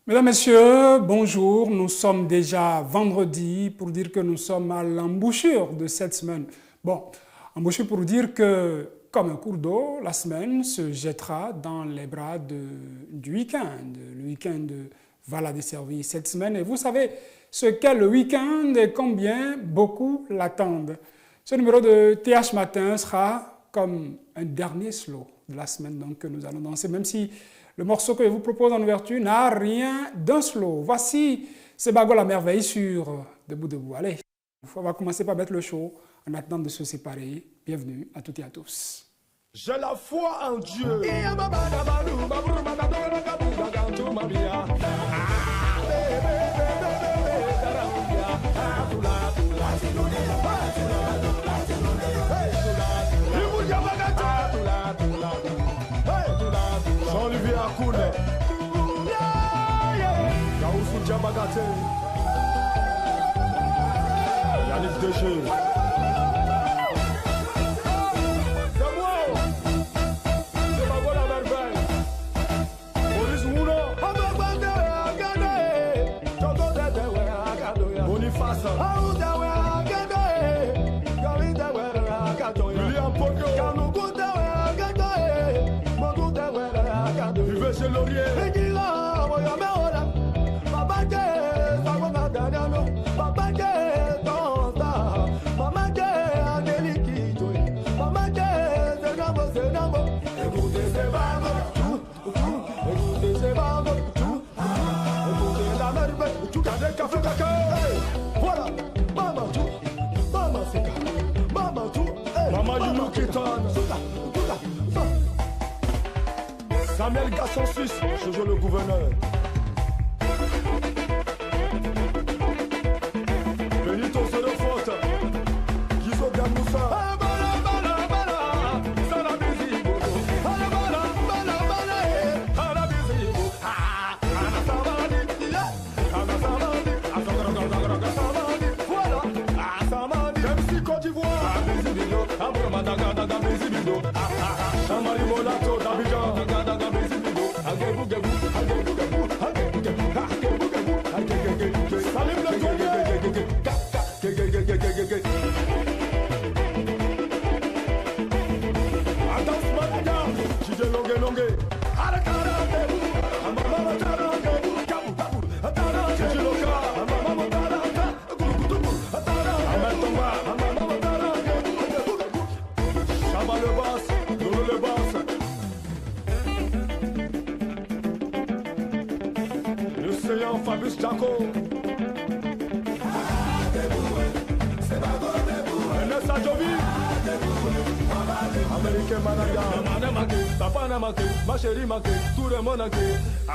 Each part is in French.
Mesdames, Messieurs, bonjour. Nous sommes déjà vendredi pour dire que nous sommes à l'embouchure de cette semaine. Bon, embouchure pour dire que, comme un cours d'eau, la semaine se jettera dans les bras du week-end. Le week-end va la desservir cette semaine. Et vous savez ce qu'est le week-end et combien beaucoup l'attendent. Ce numéro de TH Matin sera comme un dernier slow de la semaine donc, que nous allons danser, même si le morceau que je vous propose en ouverture n'a rien d'un slow. Voici Sebago la merveille sur Debout Debout. Allez, on va commencer par mettre le show en attendant de se séparer. Bienvenue à toutes et à tous. J'ai la foi en Dieu. Jean-Olivier Akoune, Gaoussou Diabagate, Yannick Dégé. C'est moi, c'est ma voix la merveille. Maurice Mouno, Boniface, William Podio, Vive chez Laurier. Voilà, Mama tout, Mama Sika, Mama tout, Mama Youlou Kitan, Samuel Gasson Suisse, je joue le gouverneur. Benito Serefote, Gizo Gamoussa. Fabrice Jaco, Nessa Jovi, Américain Managa, Papa Namake, ma chérie Make, tout le monde a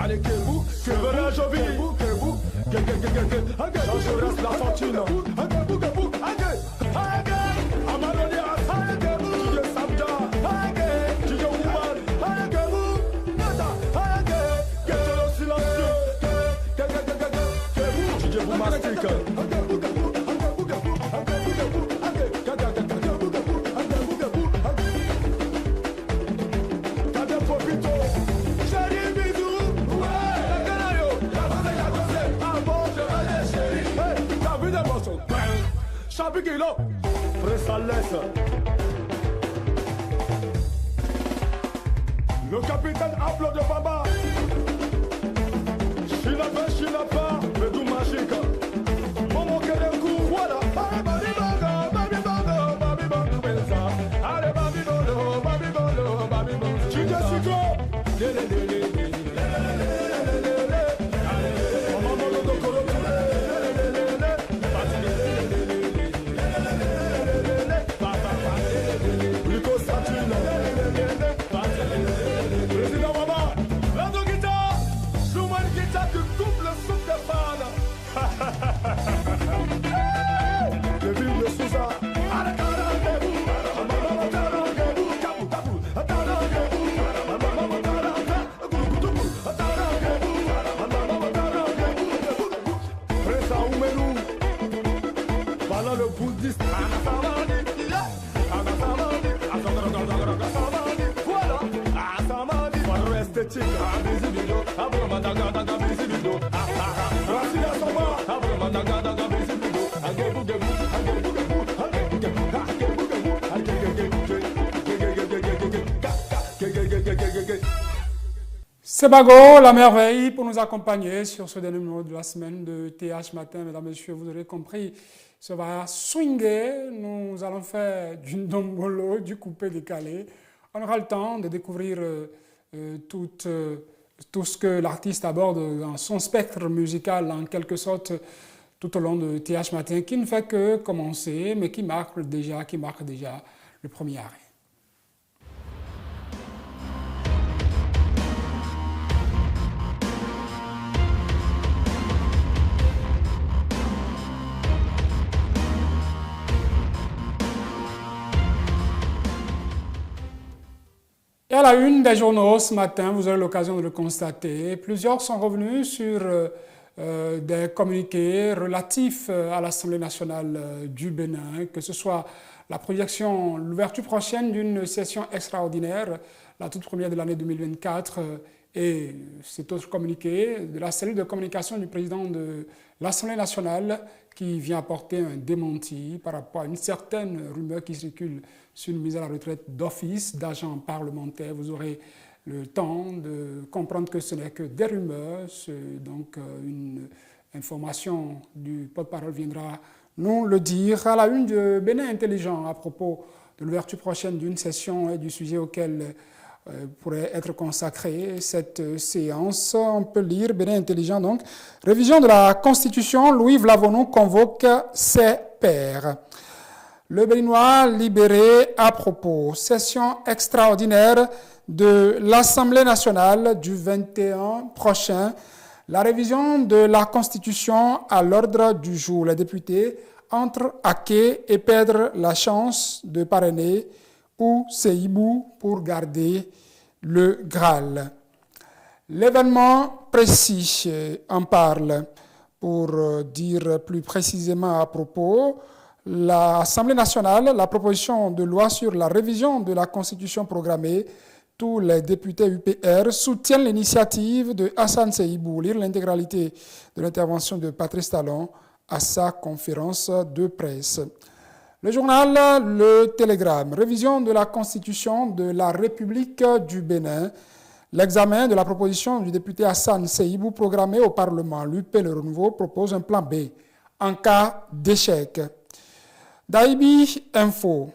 allez Kebou, Kebera Jovi, Kebou, Jean Jaurès la fortune, Amaloni Asa, Didier Sabda, Didier Ouman, Ketelo silencieux. Chabiguilo, Pressalès, le capitaine Aplo de Baba, Chilapa, le tout magique, Momo Kedenkou, voilà, Babi Bolo, Chidja Siko, le bouddhiste. Voilà, esthétique. C'est Bago, la merveille, pour nous accompagner sur ce dernier numéro de la semaine de TH Matin. Mesdames et messieurs, vous aurez compris, ça va swinguer. Nous allons faire du ndombolo, du coupé-décalé. On aura le temps de découvrir tout ce que l'artiste aborde dans son spectre musical, en quelque sorte, tout au long de TH Matin, qui ne fait que commencer, mais qui marque déjà le premier arrêt. Et à la une des journaux ce matin, vous aurez l'occasion de le constater, plusieurs sont revenus sur des communiqués relatifs à l'Assemblée nationale du Bénin, que ce soit l'ouverture prochaine d'une session extraordinaire, la toute première de l'année 2024, et cet autre communiqué de la cellule de communication du président de l'Assemblée nationale qui vient apporter un démenti par rapport à une certaine rumeur qui circule sur une mise à la retraite d'office d'agents parlementaires. Vous aurez le temps de comprendre que ce n'est que des rumeurs. Donc une information du porte-parole viendra nous le dire. À la une de Bénin Intelligent à propos de l'ouverture prochaine d'une session et du sujet auquel pourrait être consacrée cette séance. On peut lire Bénin Intelligent donc. Révision de la Constitution, Louis Vlavonou convoque ses pairs. Le Béninois libéré à propos. Session extraordinaire de l'Assemblée nationale du 21 prochain. La révision de la Constitution à l'ordre du jour. Les députés entrent à quai et perdent la chance de parrainer ou Seibou pour garder le Graal. L'événement précis en parle pour dire plus précisément à propos. L'Assemblée nationale, la proposition de loi sur la révision de la Constitution programmée, tous les députés UPR soutiennent l'initiative de Hassan Seibou. Lire l'intégralité de l'intervention de Patrice Talon à sa conférence de presse. Le journal Le Télégramme, révision de la Constitution de la République du Bénin. L'examen de la proposition du député Hassan Seibou programmé au Parlement. L'UP Le Renouveau propose un plan B en cas d'échec. Daibi Info,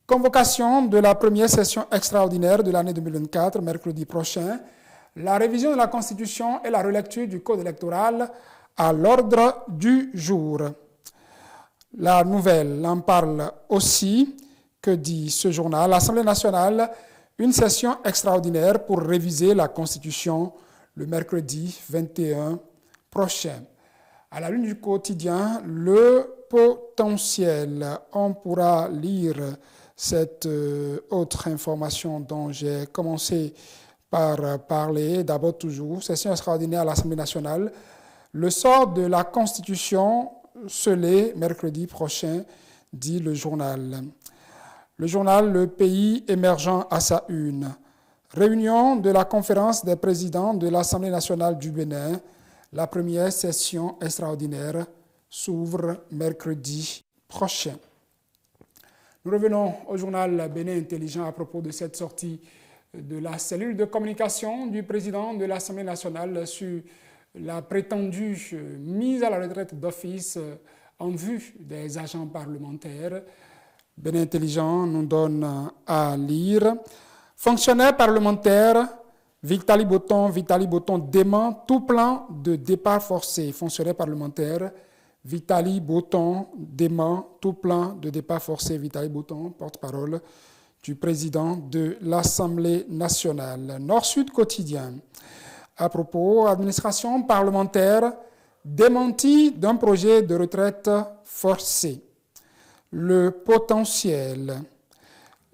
convocation de la première session extraordinaire de l'année 2024, mercredi prochain. La révision de la Constitution et la relecture du Code électoral à l'ordre du jour. La Nouvelle en parle aussi. Que dit ce journal? L'Assemblée nationale, une session extraordinaire pour réviser la Constitution le mercredi 21 prochain. À la Lune du quotidien, le potentiel. On pourra lire cette autre information dont j'ai commencé par parler. D'abord toujours, session extraordinaire à l'Assemblée nationale. Le sort de la Constitution scellé mercredi prochain, dit le journal. Le journal Le Pays émergent à sa une. Réunion de la conférence des présidents de l'Assemblée nationale du Bénin. La première session extraordinaire s'ouvre mercredi prochain. Nous revenons au journal Bénin Intelligent à propos de cette sortie de la cellule de communication du président de l'Assemblée nationale sur la prétendue mise à la retraite d'office en vue des agents parlementaires. Bénin Intelligent nous donne à lire. Fonctionnaire parlementaire, Vitali Botton dément tout plan de départ forcé. Fonctionnaire parlementaire, Vitali Botton dément tout plan de départ forcé. Vitali Botton, porte-parole du président de l'Assemblée nationale. Nord-Sud quotidien. À propos, administration parlementaire, démenti d'un projet de retraite forcée. Le potentiel,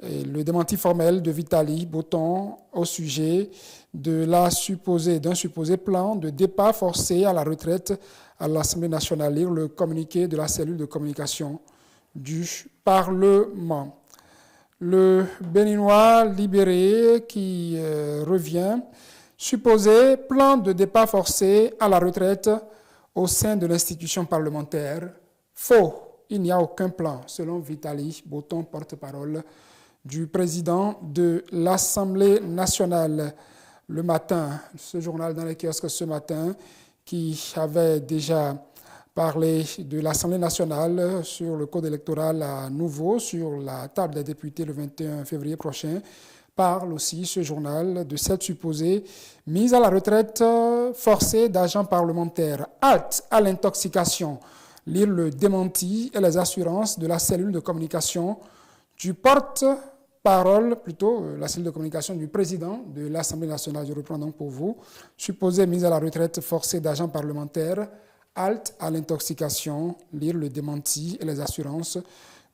et le démenti formel de Vitali Botton au sujet d'un supposé plan de départ forcé à la retraite à l'Assemblée nationale. Lire le communiqué de la cellule de communication du Parlement. Le Béninois libéré qui revient. Supposé plan de départ forcé à la retraite au sein de l'institution parlementaire. Faux, il n'y a aucun plan, selon Vitaly Botton, porte-parole du président de l'Assemblée nationale. Le matin, ce journal dans les kiosques ce matin, qui avait déjà parlé de l'Assemblée nationale sur le code électoral à nouveau sur la table des députés le 21 février prochain, parle aussi, ce journal, de cette supposée mise à la retraite forcée d'agents parlementaires. Halte à l'intoxication. Lire le démenti et les assurances de la cellule de communication du porte-parole, plutôt la cellule de communication du président de l'Assemblée nationale. Je reprends donc pour vous. Supposée mise à la retraite forcée d'agents parlementaires. Halte à l'intoxication. Lire le démenti et les assurances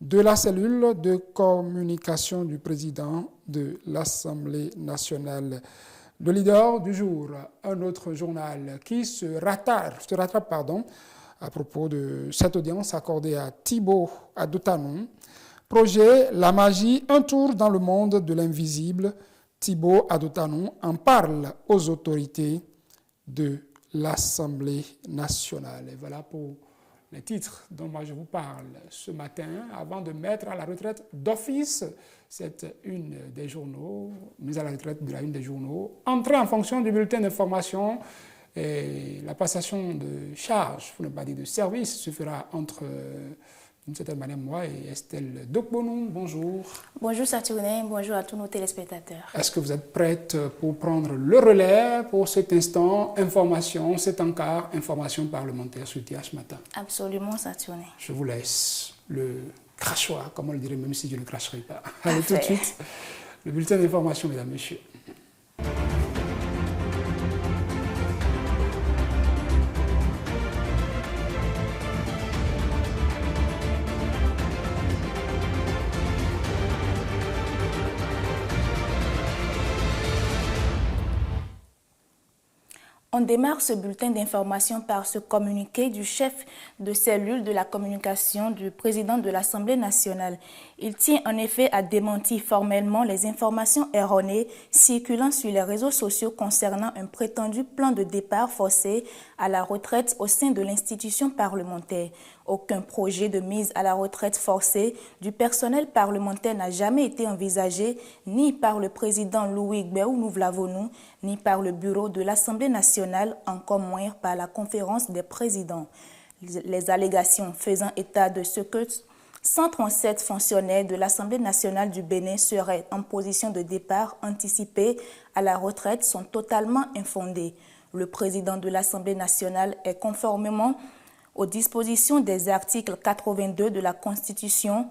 de la cellule de communication du président de l'Assemblée nationale. Le leader du jour, un autre journal qui se rattrape, à propos de cette audience accordée à Thibaut Adotanon. Projet La magie, un tour dans le monde de l'invisible. Thibaut Adotanon en parle aux autorités de l'Assemblée nationale. Et voilà pour les titres dont moi je vous parle ce matin, avant de mettre à la retraite d'office, c'est une des journaux, mise à la retraite de la une des journaux, entrée en fonction du bulletin d'information et la passation de charges, pour ne pas dire de service, se fera entre, d'une certaine manière, moi et Estelle Dokbonou. Bonjour. Bonjour Saturnin, bonjour à tous nos téléspectateurs. Est-ce que vous êtes prête pour prendre le relais pour cet instant information, cet encart information parlementaire sur TH Matin? Absolument Saturnin. Je vous laisse le crachoir, comme on le dirait, même si je ne cracherai pas. Allez tout de suite, le bulletin d'information, mesdames, messieurs. On démarre ce bulletin d'information par ce communiqué du chef de cellule de la communication du président de l'Assemblée nationale. Il tient en effet à démentir formellement les informations erronées circulant sur les réseaux sociaux concernant un prétendu plan de départ forcé à la retraite au sein de l'institution parlementaire. Aucun projet de mise à la retraite forcée du personnel parlementaire n'a jamais été envisagé ni par le président Louis Gbéou Nouvlavonou, ni par le bureau de l'Assemblée nationale, encore moins par la conférence des présidents. Les allégations faisant état de ce que 137 fonctionnaires de l'Assemblée nationale du Bénin seraient en position de départ anticipé à la retraite sont totalement infondées. Le président de l'Assemblée nationale est conformément aux dispositions des articles 82 de la Constitution,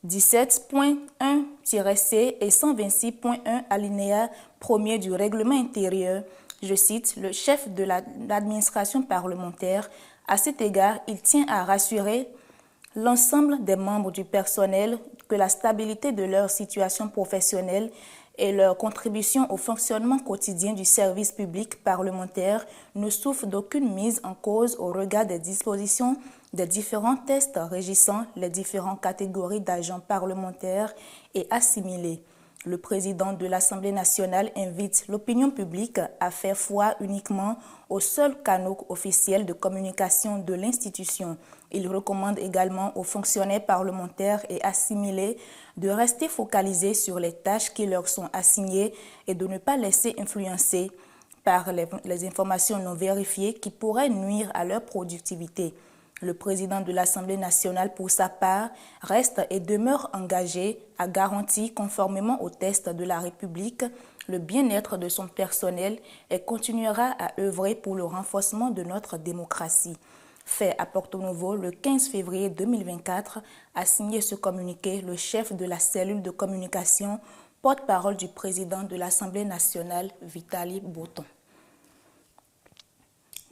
17.1-C et 126.1 alinéa 1er du règlement intérieur. Je cite, le chef de l'administration parlementaire. À cet égard, il tient à rassurer l'ensemble des membres du personnel que la stabilité de leur situation professionnelle et leur contribution au fonctionnement quotidien du service public parlementaire ne souffrent d'aucune mise en cause au regard des dispositions des différents textes régissant les différentes catégories d'agents parlementaires et assimilés. Le président de l'Assemblée nationale invite l'opinion publique à faire foi uniquement aux seuls canaux officiels de communication de l'institution. Il recommande également aux fonctionnaires parlementaires et assimilés de rester focalisés sur les tâches qui leur sont assignées et de ne pas laisser influencer par les informations non vérifiées qui pourraient nuire à leur productivité. Le président de l'Assemblée nationale, pour sa part, reste et demeure engagé à garantir, conformément aux textes de la République, le bien-être de son personnel et continuera à œuvrer pour le renforcement de notre démocratie. Fait à Porto Novo le 15 février 2024, a signé ce communiqué le chef de la cellule de communication, porte-parole du président de l'Assemblée nationale, Vitaly Botton.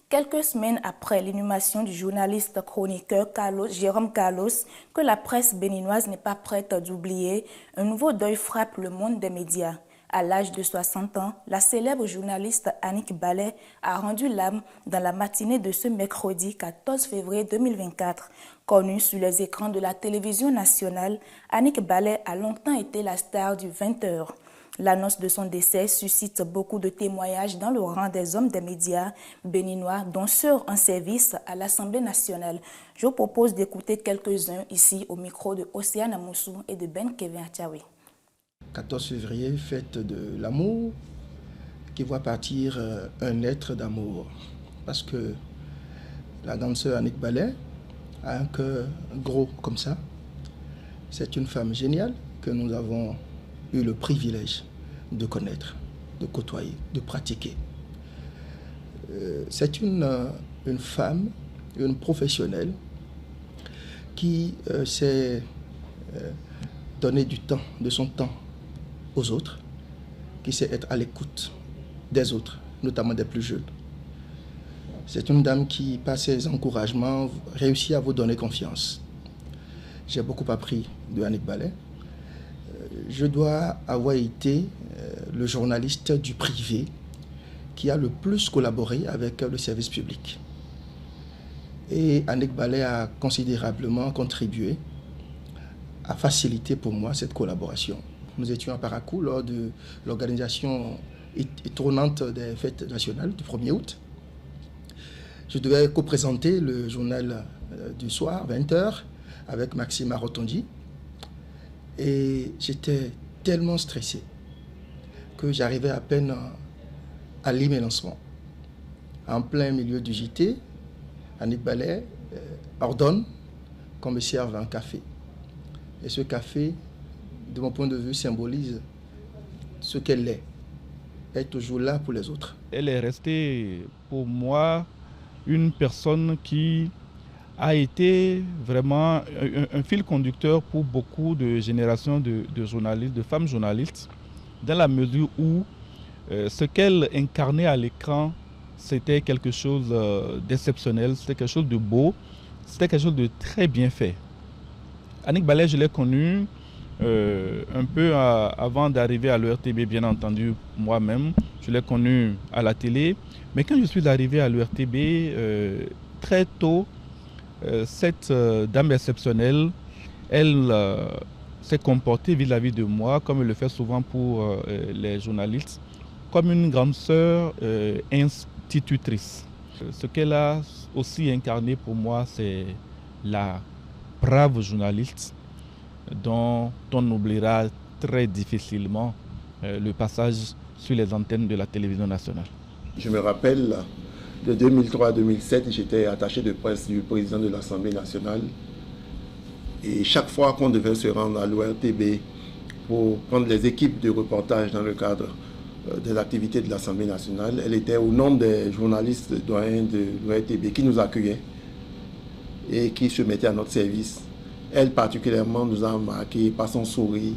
Quelques semaines après l'inhumation du journaliste chroniqueur Jérôme Carlos, que la presse béninoise n'est pas prête d'oublier, un nouveau deuil frappe le monde des médias. À l'âge de 60 ans, la célèbre journaliste Annick Ballet a rendu l'âme dans la matinée de ce mercredi 14 février 2024. Connue sur les écrans de la télévision nationale, Annick Ballet a longtemps été la star du 20h. L'annonce de son décès suscite beaucoup de témoignages dans le rang des hommes des médias béninois, dont ceux en service à l'Assemblée nationale. Je vous propose d'écouter quelques-uns ici au micro de Océane Amoussou et de Ben Kevin Atchaoui. 14 février, fête de l'amour, qui voit partir un être d'amour. Parce que la grande sœur Annick Ballet a un cœur gros comme ça. C'est une femme géniale que nous avons eu le privilège de connaître, de côtoyer, de pratiquer. C'est une femme, une professionnelle qui s'est donné du temps, de son temps aux autres, qui sait être à l'écoute des autres, notamment des plus jeunes. C'est une dame qui, par ses encouragements, réussit à vous donner confiance. J'ai beaucoup appris de Annick Ballet. Je dois avoir été le journaliste du privé qui a le plus collaboré avec le service public. Et Annick Ballet a considérablement contribué à faciliter pour moi cette collaboration. Nous étions à Parakou lors de l'organisation étonnante des fêtes nationales du 1er août. Je devais co-présenter le journal du soir, 20h, avec Maxime Rotondi. Et j'étais tellement stressé que j'arrivais à peine à lire mes lancements. En plein milieu du JT, Annick Ballet ordonne qu'on me serve un café. Et ce café, de mon point de vue, symbolise ce qu'elle est. Elle est toujours là pour les autres. Elle est restée pour moi une personne qui a été vraiment un fil conducteur pour beaucoup de générations de journalistes, de femmes journalistes, dans la mesure où ce qu'elle incarnait à l'écran, c'était quelque chose d'exceptionnel, c'était quelque chose de beau, c'était quelque chose de très bien fait. Annick Ballet, je l'ai connue un peu avant d'arriver à l'ERTB, bien entendu, moi-même. Je l'ai connue à la télé. Mais quand je suis arrivé à l'ERTB, très tôt, cette dame exceptionnelle, elle s'est comportée vis-à-vis de moi, comme elle le fait souvent pour les journalistes, comme une grande sœur institutrice. Ce qu'elle a aussi incarné pour moi, c'est la brave journaliste dont on oubliera très difficilement le passage sur les antennes de la télévision nationale. Je me rappelle, de 2003 à 2007, j'étais attaché de presse du président de l'Assemblée nationale. Et chaque fois qu'on devait se rendre à l'ORTB pour prendre les équipes de reportage dans le cadre des activités de l'Assemblée nationale, elle était au nombre des journalistes doyens de l'ORTB qui nous accueillaient et qui se mettaient à notre service. Elle particulièrement nous a marqué par son sourire,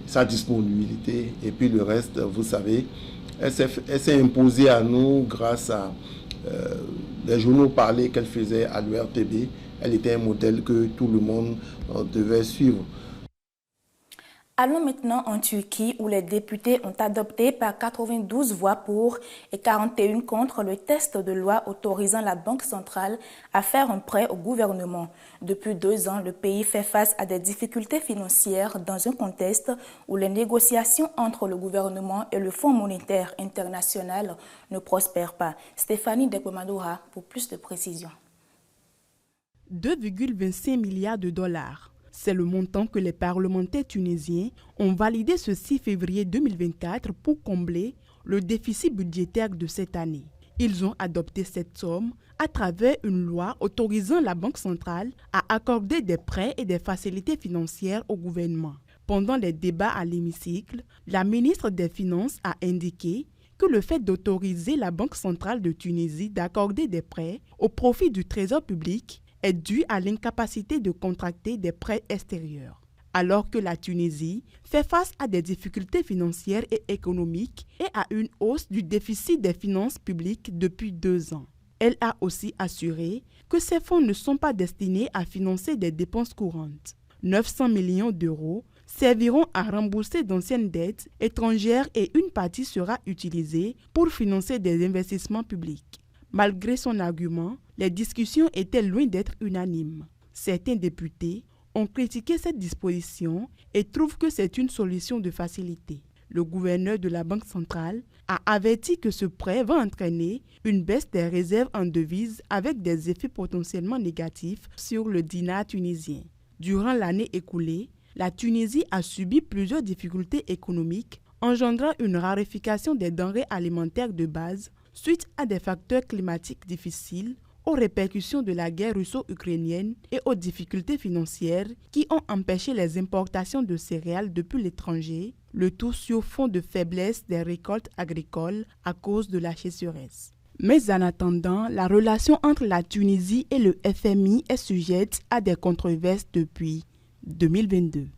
sa disponibilité et puis le reste, vous savez, elle s'est imposée à nous grâce à les journaux parlés qu'elle faisait à l'ORTB. Elle était un modèle que tout le monde devait suivre. Allons maintenant en Turquie où les députés ont adopté par 92 voix pour et 41 contre le texte de loi autorisant la Banque centrale à faire un prêt au gouvernement. Depuis 2 ans, le pays fait face à des difficultés financières dans un contexte où les négociations entre le gouvernement et le Fonds monétaire international ne prospèrent pas. Stéphanie Dekwemadora pour plus de précisions. 2,25 milliards de dollars. C'est le montant que les parlementaires tunisiens ont validé ce 6 février 2024 pour combler le déficit budgétaire de cette année. Ils ont adopté cette somme à travers une loi autorisant la Banque centrale à accorder des prêts et des facilités financières au gouvernement. Pendant les débats à l'hémicycle, la ministre des Finances a indiqué que le fait d'autoriser la Banque centrale de Tunisie d'accorder des prêts au profit du Trésor public est due à l'incapacité de contracter des prêts extérieurs. Alors que la Tunisie fait face à des difficultés financières et économiques et à une hausse du déficit des finances publiques depuis 2 ans. Elle a aussi assuré que ces fonds ne sont pas destinés à financer des dépenses courantes. 900 millions d'euros serviront à rembourser d'anciennes dettes étrangères et une partie sera utilisée pour financer des investissements publics. Malgré son argument, les discussions étaient loin d'être unanimes. Certains députés ont critiqué cette disposition et trouvent que c'est une solution de facilité. Le gouverneur de la Banque centrale a averti que ce prêt va entraîner une baisse des réserves en devises avec des effets potentiellement négatifs sur le dinar tunisien. Durant l'année écoulée, la Tunisie a subi plusieurs difficultés économiques, engendrant une raréfaction des denrées alimentaires de base suite à des facteurs climatiques difficiles, aux répercussions de la guerre russo-ukrainienne et aux difficultés financières qui ont empêché les importations de céréales depuis l'étranger, le tout sur fond de faiblesse des récoltes agricoles à cause de la sécheresse. Mais en attendant, la relation entre la Tunisie et le FMI est sujette à des controverses depuis 2022.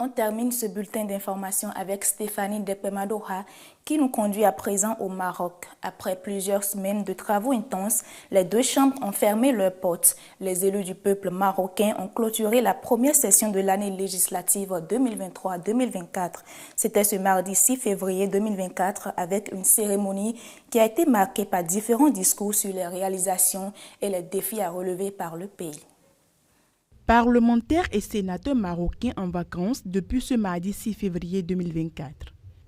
On termine ce bulletin d'information avec Stéphanie Depemadoha qui nous conduit à présent au Maroc. Après plusieurs semaines de travaux intenses, les deux chambres ont fermé leurs portes. Les élus du peuple marocain ont clôturé la première session de l'année législative 2023-2024. C'était ce mardi 6 février 2024 avec une cérémonie qui a été marquée par différents discours sur les réalisations et les défis à relever par le pays. Parlementaires et sénateurs marocains en vacances depuis ce mardi 6 février 2024.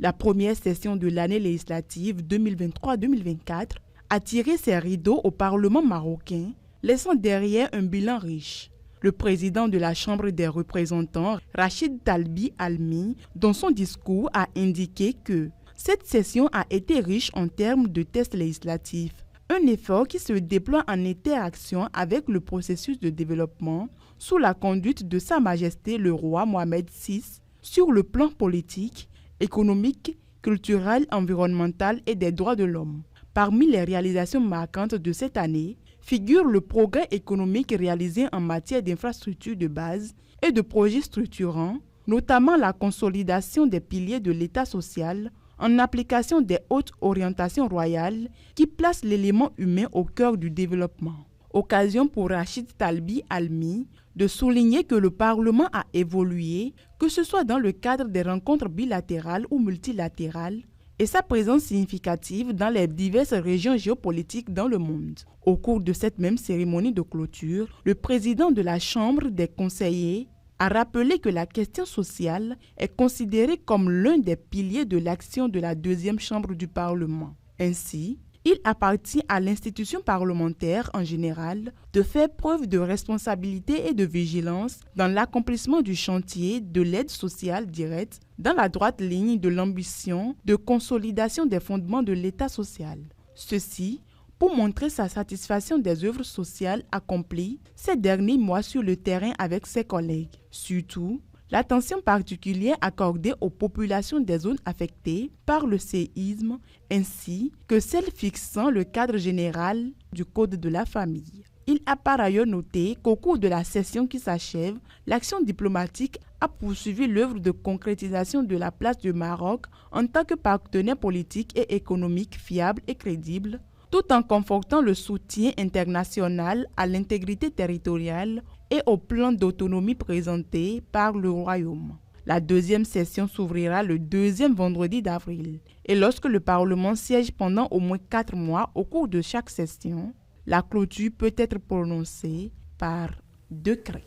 La première session de l'année législative 2023-2024 a tiré ses rideaux au Parlement marocain, laissant derrière un bilan riche. Le président de la Chambre des représentants, Rachid Talbi Almi, dans son discours a indiqué que cette session a été riche en termes de tests législatifs. Un effort qui se déploie en interaction avec le processus de développement sous la conduite de Sa Majesté le roi Mohamed VI sur le plan politique, économique, culturel, environnemental et des droits de l'homme. Parmi les réalisations marquantes de cette année figure le progrès économique réalisé en matière d'infrastructures de base et de projets structurants, notamment la consolidation des piliers de l'État social, en application des hautes orientations royales qui placent l'élément humain au cœur du développement. Occasion pour Rachid Talbi Almi de souligner que le Parlement a évolué, que ce soit dans le cadre des rencontres bilatérales ou multilatérales, et sa présence significative dans les diverses régions géopolitiques dans le monde. Au cours de cette même cérémonie de clôture, le président de la Chambre des conseillers a rappelé que la question sociale est considérée comme l'un des piliers de l'action de la deuxième chambre du Parlement. Ainsi, il appartient à l'institution parlementaire en général de faire preuve de responsabilité et de vigilance dans l'accomplissement du chantier de l'aide sociale directe dans la droite ligne de l'ambition de consolidation des fondements de l'État social. Ceci pour montrer sa satisfaction des œuvres sociales accomplies ces derniers mois sur le terrain avec ses collègues. Surtout, l'attention particulière accordée aux populations des zones affectées par le séisme ainsi que celle fixant le cadre général du Code de la famille. Il a par ailleurs noté qu'au cours de la session qui s'achève, l'action diplomatique a poursuivi l'œuvre de concrétisation de la place du Maroc en tant que partenaire politique et économique fiable et crédible, tout en confortant le soutien international à l'intégrité territoriale et au plan d'autonomie présenté par le Royaume. La deuxième session s'ouvrira le deuxième vendredi d'avril. Et lorsque le Parlement siège pendant au moins 4 mois au cours de chaque session, la clôture peut être prononcée par décret.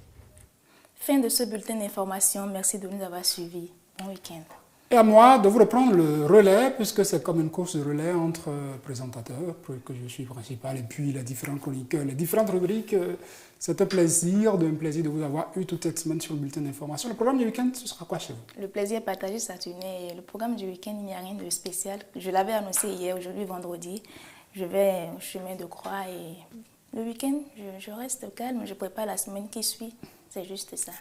Fin de ce bulletin d'information. Merci de nous avoir suivis. Bon week-end. Et à moi de vous reprendre le relais, puisque c'est comme une course de relais entre présentateurs, que je suis principal, et puis les différents chroniqueurs, les différentes rubriques. C'est un plaisir de vous avoir eu toute cette semaine sur le bulletin d'information. Le programme du week-end, ce sera quoi chez vous? Le plaisir partagé, Saturné. Le programme du week-end, il n'y a rien de spécial. Je l'avais annoncé hier, aujourd'hui, vendredi. Je vais au chemin de croix et le week-end, je reste calme. Je prépare la semaine qui suit. C'est juste ça.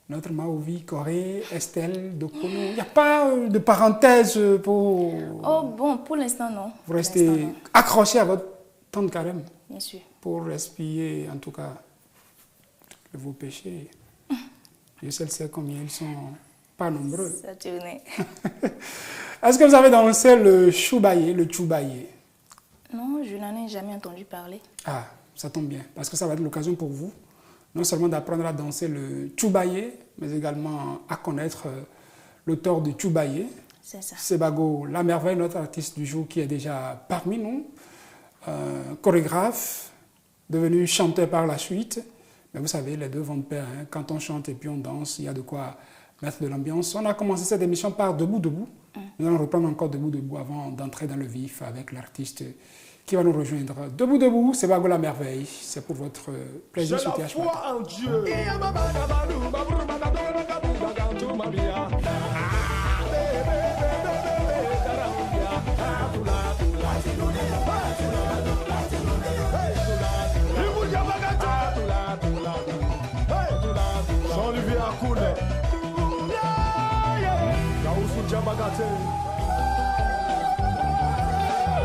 Notre Maouvi, Corée, Estelle, Dokono. Il n'y a pas de parenthèse pour... Oh bon, pour l'instant, non. Vous restez accroché à votre temps de carême. Bien sûr. Pour expier, en tout cas, vos péchés. Je sais combien ils sont pas nombreux. Saturné. Est-ce que vous avez dansé le choubaye, le tchoubaye? Non, je n'en ai jamais entendu parler. Ah, ça tombe bien, parce que ça va être l'occasion pour vous non seulement d'apprendre à danser le tchoubaye, mais également à connaître l'auteur du tchoubaye. C'est ça. Sebago La Merveille, notre artiste du jour qui est déjà parmi nous, chorégraphe, devenu chanteur par la suite. Mais vous savez, les deux vont de pair. Hein. Quand on chante et puis on danse, il y a de quoi maître de l'ambiance. On a commencé cette émission par Debout Debout. Nous allons reprendre encore Debout Debout avant d'entrer dans le vif avec l'artiste qui va nous rejoindre. Debout Debout, c'est Bago la merveille. C'est pour votre plaisir sur TH. J'ai la foi en Dieu. Jean-Olivier Akoune, Kaoussou Djabagate,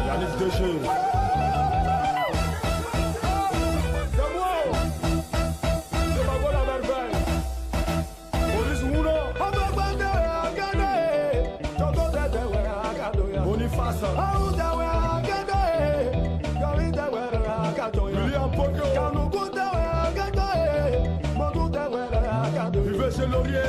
Yannick Déché. C'est moi, c'est Bago la merveille. Maurice Mouno, Boniface, William Pogo, Vive chez Laurier.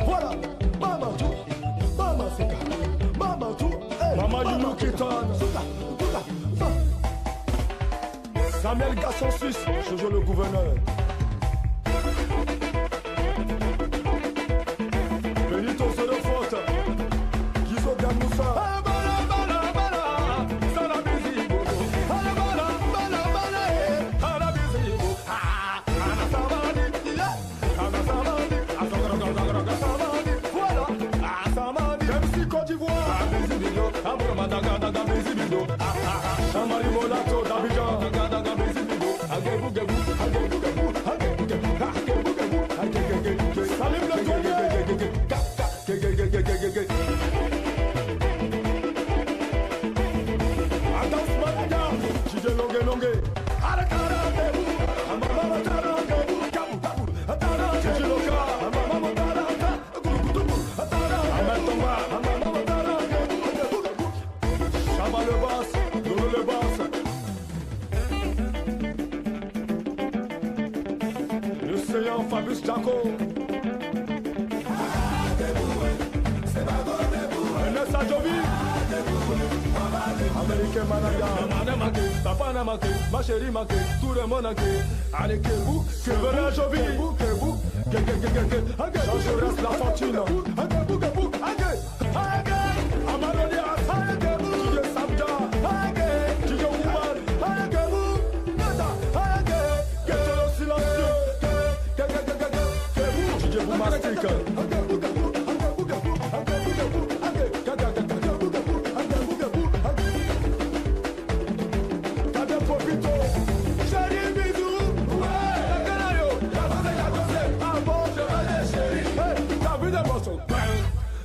Voilà, Maman tout, Maman Seka, Maman tout, Maman Younou Kitan, Samuel Gasson Suisse, Jojo le gouverneur. Benito Serefote, Gizo Gamoussa. Fabrice Jaco, Nessa Jovi, Américain Manaya, Papa Namake, ma chérie Make, tout le monde a allez que vous, que venez Jovi, que vous, je reste la fortune, Amaloni Asa, Dieu Sabda, Dieu Ouman, Dieu le silencieux.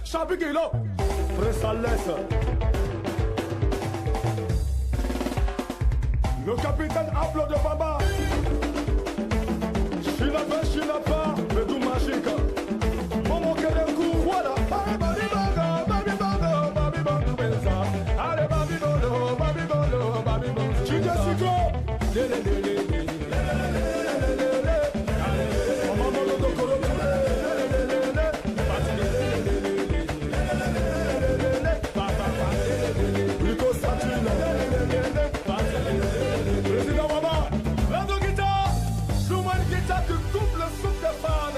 Chabiguilo, Pressalès, le capitaine Aplo de Baba, China pas, mais tout magique. Momo Kedenkou, voilà. Allez, babi bolo, tu te cyclo. Président Mama, Lando Guitar, Souman Guitar qui coupe le soupe de fan.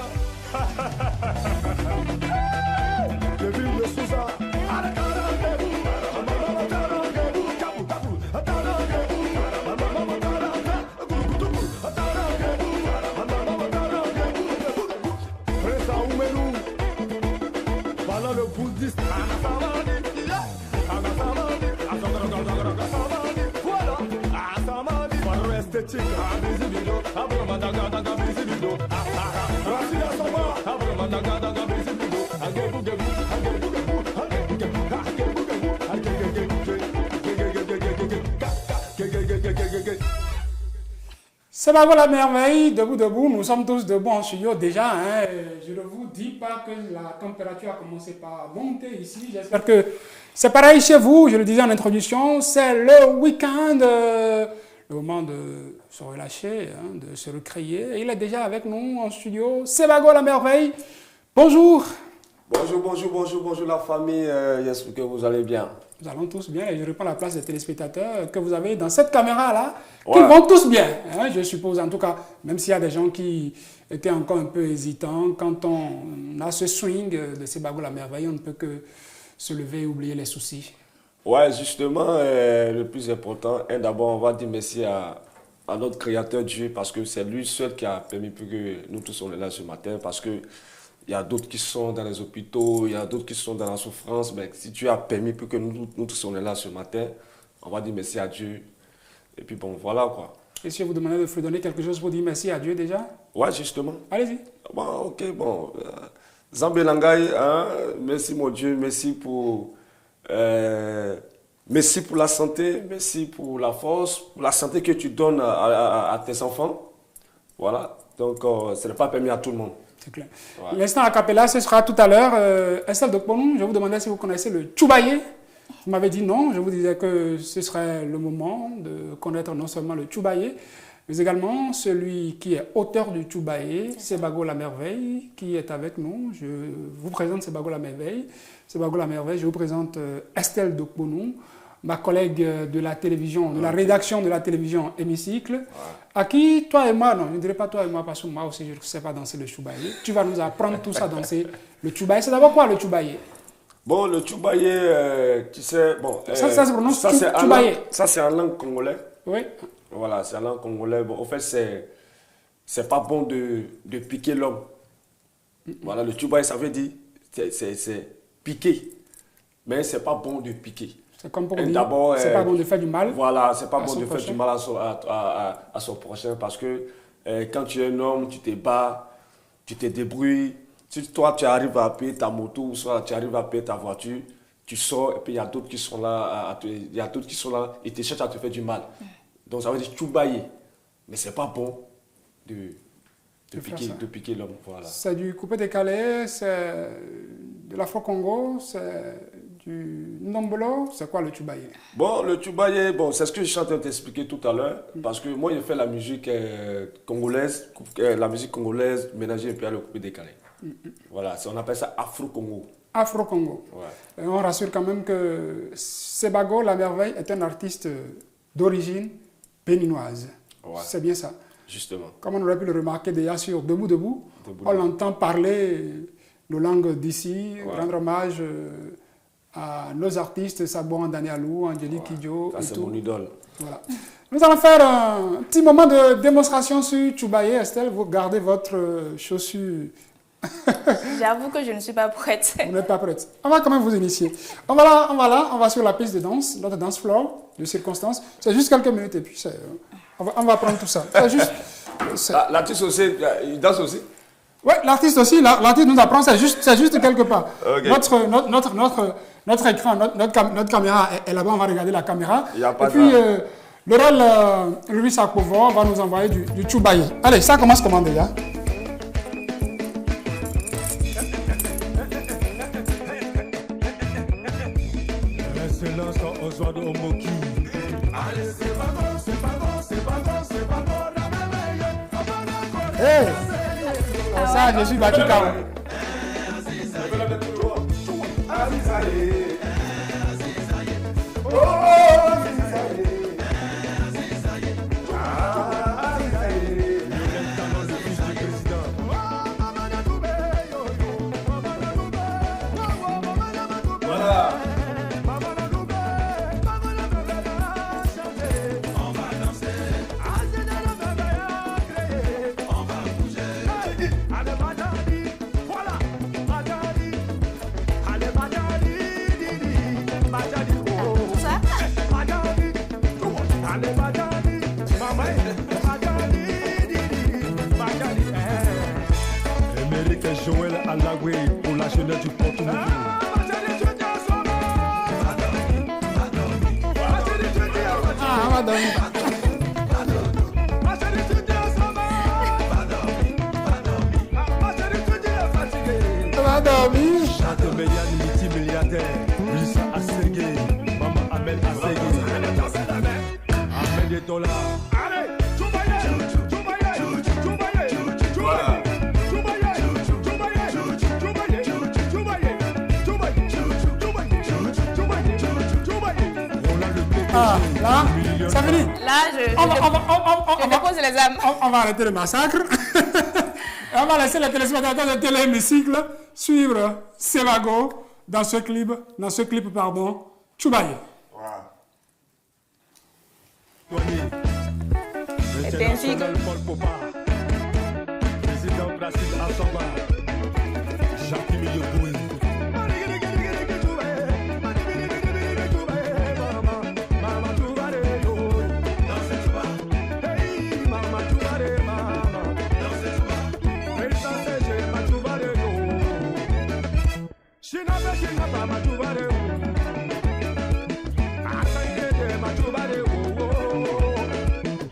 Kevin de Souza, Prince Aoumelou, voilà le bouddhiste. Esthétique, c'est Bago la merveille, debout, debout, nous sommes tous debout en studio déjà, hein. Je ne vous dis pas que la température a commencé par monter ici, j'espère que c'est pareil chez vous, je le disais en introduction, c'est le week-end, le moment de se relâcher, hein, de se recréer. Et il est déjà avec nous en studio, Sebago la merveille. Bonjour. Bonjour la famille, j'espère que vous allez bien. Nous allons tous bien et je reprends la place des téléspectateurs que vous avez dans cette caméra-là, Ouais. qui vont tous bien, hein, je suppose, en tout cas, même s'il y a des gens qui étaient encore un peu hésitants, quand on a ce swing de Sebago la merveille, on ne peut que se lever et oublier les soucis. Ouais, justement, le plus important, d'abord, on va dire merci à notre Créateur Dieu, parce que c'est lui seul qui a permis que nous tous soyons là ce matin, parce que il y a d'autres qui sont dans les hôpitaux, il y a d'autres qui sont dans la souffrance, mais si Dieu a permis que nous tous soyons là ce matin, on va dire merci à Dieu. Et puis bon, voilà quoi. Et si je vous demandais de vous donner quelque chose pour dire merci à Dieu déjà? Ouais, justement. Allez-y. Bon, ok, bon. Zambelangay, hein, merci mon Dieu, merci pour la santé, merci pour la force, pour la santé que tu donnes à tes enfants. Voilà, donc ce n'est pas permis à tout le monde. C'est clair. Ouais. L'instant a cappella, ce sera tout à l'heure. Estelle Dokponou, je vous demandais si vous connaissez le Tchoubaye. Vous m'avez dit non, je vous disais que ce serait le moment de connaître non seulement le Tchoubaye, mais également celui qui est auteur du Tchoubaye, Sebago la merveille, qui est avec nous. Je vous présente Sebago la merveille. Sebago la merveille, je vous présente Estelle Dokponou, ma collègue de la télévision, de la rédaction de la télévision Hémicycle, à qui, toi et moi, non, je ne dirais pas toi et moi, parce que moi aussi, je ne sais pas danser le Tchoubaye. Tu vas nous apprendre tous à danser le Tchoubaye. C'est d'abord quoi le Tchoubaye? Bon, le Tchoubaye, tu sais, bon... ça se prononce Tchoubaye. Ça, c'est en langue congolaise. Oui. Voilà, c'est en langue congolaise. Bon, en fait, c'est pas bon de piquer l'homme. Voilà, le Tchoubaye, ça veut dire, c'est piquer. Mais c'est pas bon de piquer. C'est comme pour dire, c'est pas bon de faire du mal. Voilà, c'est pas bon de faire du mal à son prochain, parce que quand tu es un homme, tu te bats, tu te débrouilles. Si toi, tu arrives à payer ta moto, ou soit tu arrives à payer ta voiture, tu sors, et puis il y a d'autres qui sont là, et te cherchent à te faire du mal. Donc ça veut dire Tchoubaye. Mais c'est pas bon de piquer l'homme. Voilà. C'est du coupé-décalé, c'est de l'Afro-Congo, c'est du Ndombolo, c'est quoi le Tchoubaye? Bon, le Tchoubaye, bon, c'est ce que je suis en train de t'expliquer tout à l'heure, parce que moi, j'ai fait la musique congolaise, mélangée et puis le coupé-décalé. Voilà, on appelle ça Afro-Congo. Afro-Congo. Ouais. Et on rassure quand même que Sebago la merveille est un artiste d'origine béninoise. Ouais. C'est bien ça. Justement. Comme on aurait pu le remarquer déjà sur Debout Debout, on l'entend parler nos langues d'ici, rendre hommage à nos artistes, Sabo Andani Alou, Angélique Kidjo. Ça, c'est mon idole. Voilà. Nous allons faire un petit moment de démonstration sur Tchoubaye. Estelle, vous gardez votre chaussure. J'avoue que je ne suis pas prête. Vous n'êtes pas prête. On va quand même vous initier. On va sur la piste de danse, notre dance floor de circonstance. C'est juste quelques minutes et puis on va prendre tout ça. C'est juste. L'artiste aussi, il danse aussi? Oui, l'artiste aussi. L'artiste nous apprend, c'est juste quelque part. Okay. Notre écran, notre caméra est là-bas, on va regarder la caméra. Il y a pas et puis, Laurel Louis Sakovo va nous envoyer du Tchoubaye. Allez, ça commence comment déjà? Hey! Ça, je suis battu KO. Joël Alagwe pour la jeunesse du Porto-Nouveau. Zola. Allez, Choubaye, Choubaye, Choubaye, Choubaye, Ah, là, ça finit. Là, je dépose les âmes. On va arrêter le massacre. Et on va laisser les téléspectateurs de Téléhémicycle suivre Sebago dans ce clip, Choubaye. C'est ainsi que... Président Placide Assamba, Jacques Milioboui.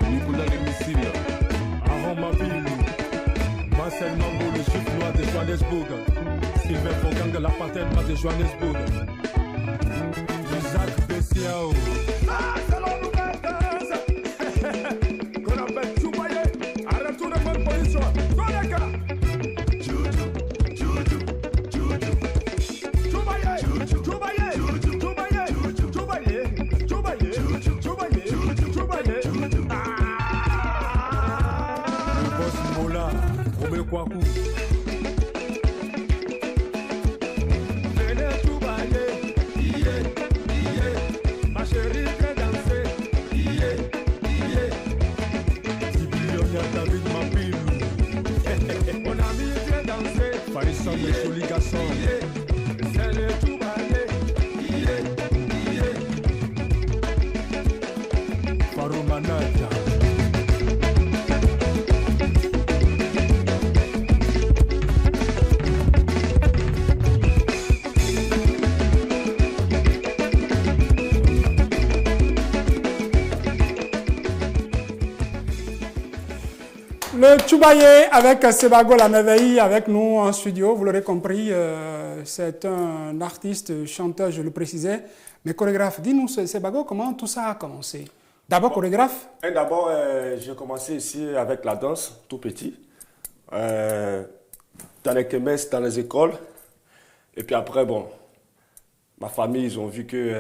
Nicolas de Missile, Aaron Mabille, Marcel Mambo, le chef-noir de Johannesburg, Sylvain Fogang, la paterne de Johannesburg, Jacques Bessiao. Ah, c'est la nouvelle danse qu'on appelle Choubaye, à retour de bonne position, dans les cas. Kwaku. Venez tout bailler, ma chérie fait danser, Tibillionnaire David Mapilou, mon ami fait danser, Paris sont des jolis garçons, venez tout bailler, Faro Manata. Le Choubaye avec Sebago la merveille avec nous en studio, vous l'aurez compris, c'est un artiste, chanteur, je le précisais, mais chorégraphe. Dis-nous, Sebago, comment tout ça a commencé? D'abord chorégraphe? D'abord, j'ai commencé ici avec la danse, tout petit, dans les kermesses, dans les écoles. Et puis après, bon, ma famille, ils ont vu que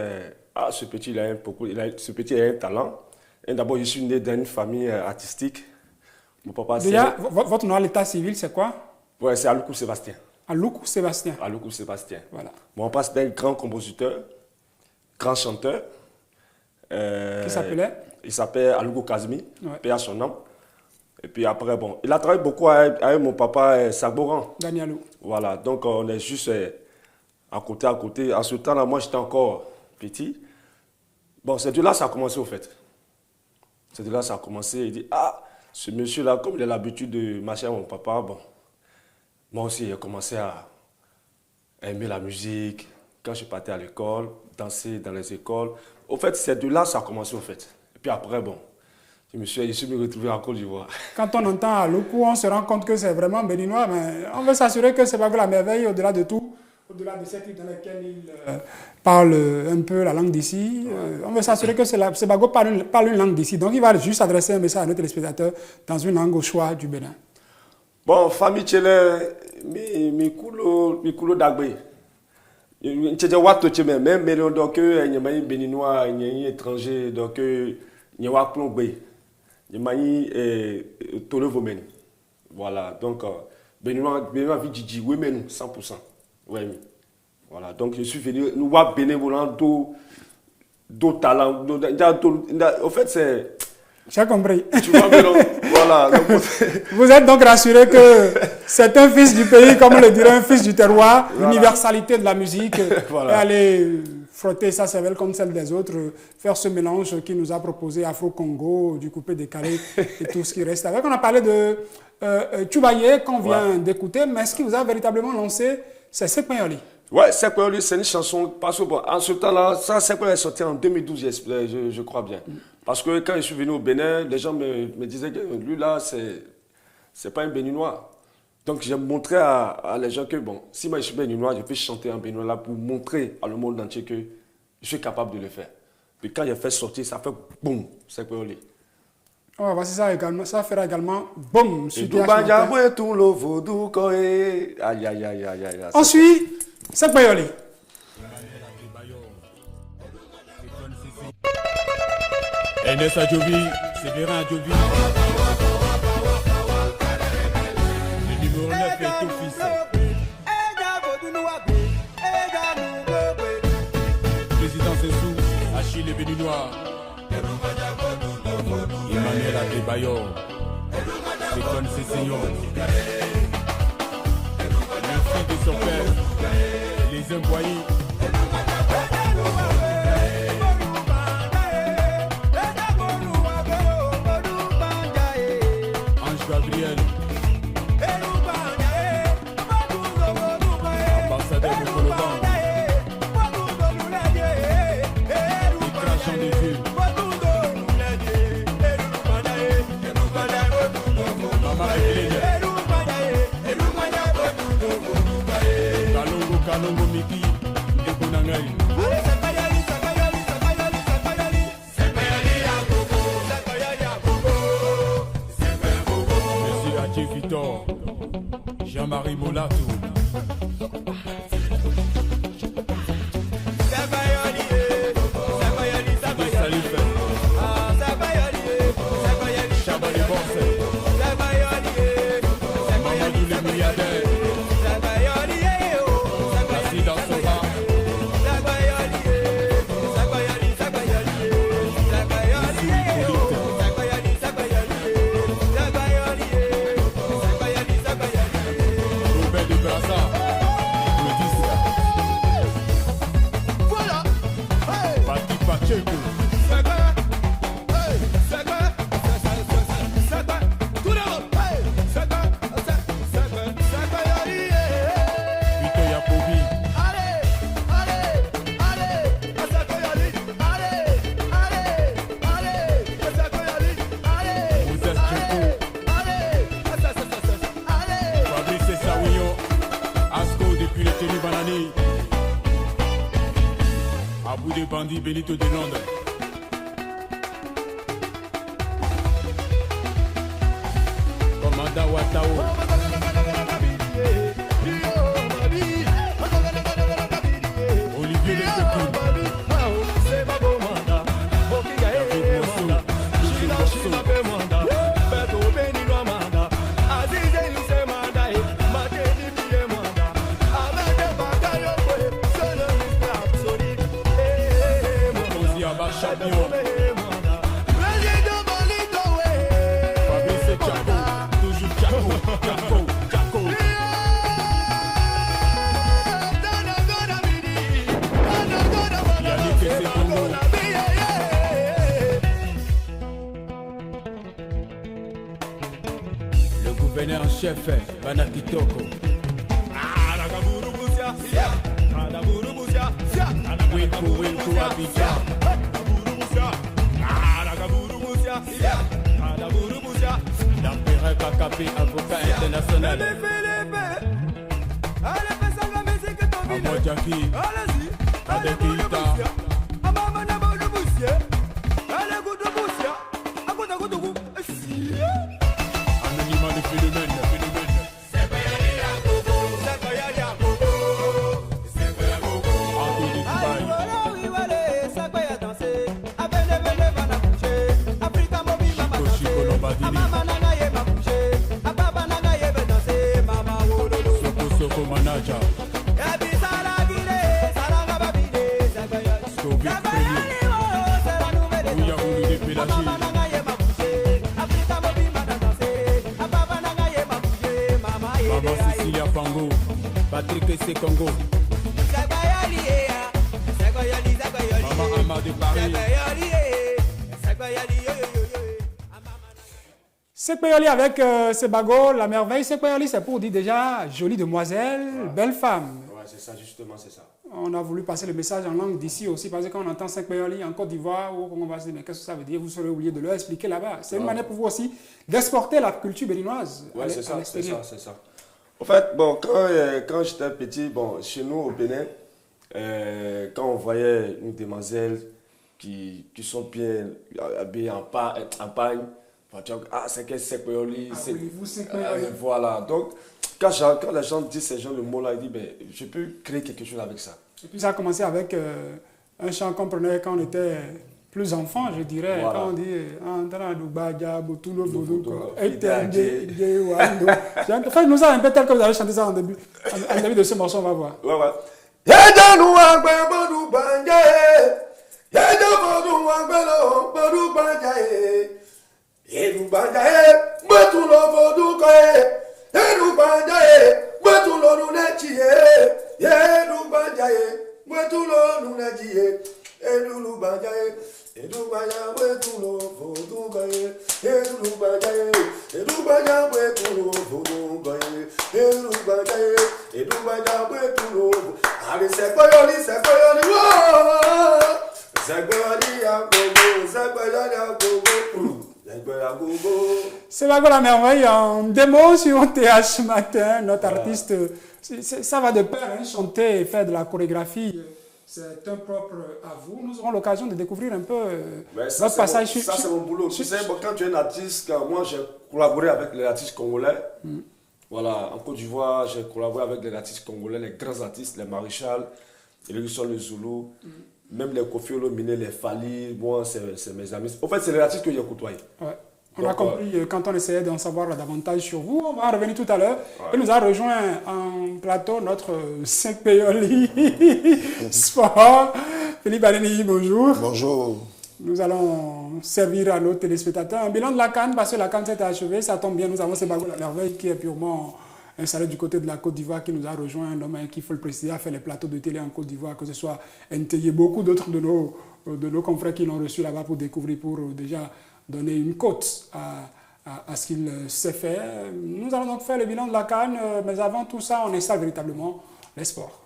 ce petit, il a un talent. Et d'abord, je suis né dans une famille artistique. Mon papa, déjà, votre nom à l'état civil, c'est quoi? Ouais, c'est Aloukou Sébastien. Aloukou Sébastien. Aloukou Sébastien. Voilà. Mon papa, c'était un grand compositeur, grand chanteur. Qui s'appelait? Il s'appelle Aloukou Kazmi, ouais. Paix à son nom. Et puis après, bon, il a travaillé beaucoup avec mon papa Sagboran. Danielou. Voilà, donc on est juste à côté. En ce temps-là, moi, j'étais encore petit. Bon, c'est de là que ça a commencé, au fait. C'est de là que ça a commencé. Il dit, ce monsieur-là, comme il a l'habitude de marcher avec mon papa, bon, moi aussi, j'ai commencé à aimer la musique. Quand je partais à l'école, danser dans les écoles. Au fait, c'est de là que ça a commencé, au fait. Et puis après, bon, je suis retrouvé en Côte d'Ivoire. Quand on entend Aloukou, on se rend compte que c'est vraiment béninois, mais on veut s'assurer que c'est pas que la merveille, au-delà de tout, au-delà de cette île dans laquelle il parle un peu la langue d'ici, on veut s'assurer que Sebago parle une langue d'ici. Donc il va juste adresser un message à nos téléspectateurs dans une langue au choix du Bénin. Bon, famille Tchele, mi kulo dagbe. Tchele wato tcheme, même mais donc il y a un béninois, il y a un étranger, donc il y a un plombe, il y a un tolo vomen. Voilà, donc béninois vit Djidji, oui mais nous 100%. Ouais, voilà, donc je suis venu, nous voir bénévolant d'autres talents. En fait, c'est. J'ai compris. Tu vois, mais non, voilà. Donc, vous êtes donc rassuré que c'est un fils du pays, comme on le dirait, un fils du terroir, voilà. L'universalité de la musique, voilà. Et aller frotter sa cervelle comme celle des autres, faire ce mélange qui nous a proposé Afro-Congo, du coupé décalé et tout ce qui reste avec. On a parlé de Choubaye qu'on vient d'écouter, mais ce qui vous a véritablement lancé, c'est Sekpayoli. Ouais, Sekpayoli, c'est une chanson, parce que bon, en ce temps-là, ça, Sekpayoli est sorti en 2012, je crois bien. Parce que quand je suis venu au Bénin, les gens me disaient que lui là, c'est pas un béninois. Donc j'ai montré à les gens que bon, si moi je suis béninois, je peux chanter en béninois là pour montrer à le monde entier que je suis capable de le faire. Puis quand j'ai fait sortir, ça fait boum, Sekpayoli. On va voir si ça, également, ça fera également boum sur Et TH Banja Matin. tout le vaudou koé. Aïe, aïe, aïe, aïe, aïe. Ensuite, c'est Bayoli. Enes Adjovi, Sévérin Adjovi. Le numéro 9 est ton fils. Président Sessou, Achille le Béninois. Emmanuel Adebayor. Sécon Cessignon. Le fils de son père, les Imboyés. Gabriel, ambassadeur de Coloban, les crachants des yeux, Maman Evelyn, Kalongo Kalongo Miki, Ndekonangai. Victor, Jean-Marie Molato. Benito de Londres. Commanda Watao. Olivier Le champion. Fabrice Tchako, toujours Tchako. Yannick Kessé Congo. Le gouverneur en chef, Banakitoko. Weko Abidjan. L'empereur Kakapé, avocat international. Amodjaki, Adekeita. Anonymat de phénomène. Soko manager. Soviet premier. Ouya Oulu de Pélagie. Maman Cecilia Pango. Patrick Essé Congo. Maman Ama de Paris. Sekpeyoli avec Sebago, la merveille. Sekpeyoli, c'est pour dire déjà jolie demoiselle, belle femme. Ouais, c'est ça, justement, c'est ça. On a voulu passer le message en langue d'ici aussi, parce que quand on entend Sekpeyoli en Côte d'Ivoire, ou on va se dire, mais qu'est-ce que ça veut dire? Vous serez oublié de leur expliquer là-bas. C'est une manière pour vous aussi d'exporter la culture béninoise à l'extérieur. C'est ça. En fait, bon, quand j'étais petit, bon, chez nous au Bénin, quand on voyait une demoiselle qui sont bien habillées en pagne, Ah, c'est que c'est Péoli. Oui, vous c'est Péoli. Voilà. Donc, quand les gens disent ces gens le mot-là, ils disent, ben, je peux créer quelque chose avec ça. Et puis ça a commencé avec un chant qu'on prenait quand on était plus enfant, je dirais. Voilà. Quand on dit enfin, nous avons un peu tel que vous avez chanté ça en début de ce morceau, on va voir. Ouais, ouais. C'est Bago la merveille en démo sur TH Matin, notre artiste. Ça va de pair, hein, chanter et faire de la chorégraphie. C'est un propre à vous. Nous aurons l'occasion de découvrir un peu votre passage. Ça, c'est mon boulot. Tu sais, quand tu es un artiste, moi, j'ai collaboré avec les artistes congolais. Voilà, en Côte d'Ivoire, j'ai collaboré avec les artistes congolais, les grands artistes, les Maréchal, les Zoulou, même les Kofi Olomide, les Fali. Moi, c'est mes amis. En fait, c'est les artistes que j'ai côtoyés. Ouais. On a compris quand on essayait d'en savoir davantage sur vous. On va en revenir tout à l'heure. Il nous a rejoint en plateau notre 5 Péoli Sport. Philippe Aléni, bonjour. Bonjour. Nous allons servir à nos téléspectateurs un bilan de la CAN parce que la CAN s'est achevée. Ça tombe bien, nous avons Bago la merveille qui est purement installé du côté de la Côte d'Ivoire, qui nous a rejoint, un homme qui, il faut le préciser, a fait les plateaux de télé en Côte d'Ivoire, que ce soit NTI, beaucoup d'autres de nos confrères qui l'ont reçu là-bas pour découvrir, pour déjà donner une cote à ce qu'il sait faire. Nous allons donc faire le bilan de la CAN, mais avant tout ça, on installe véritablement les sports.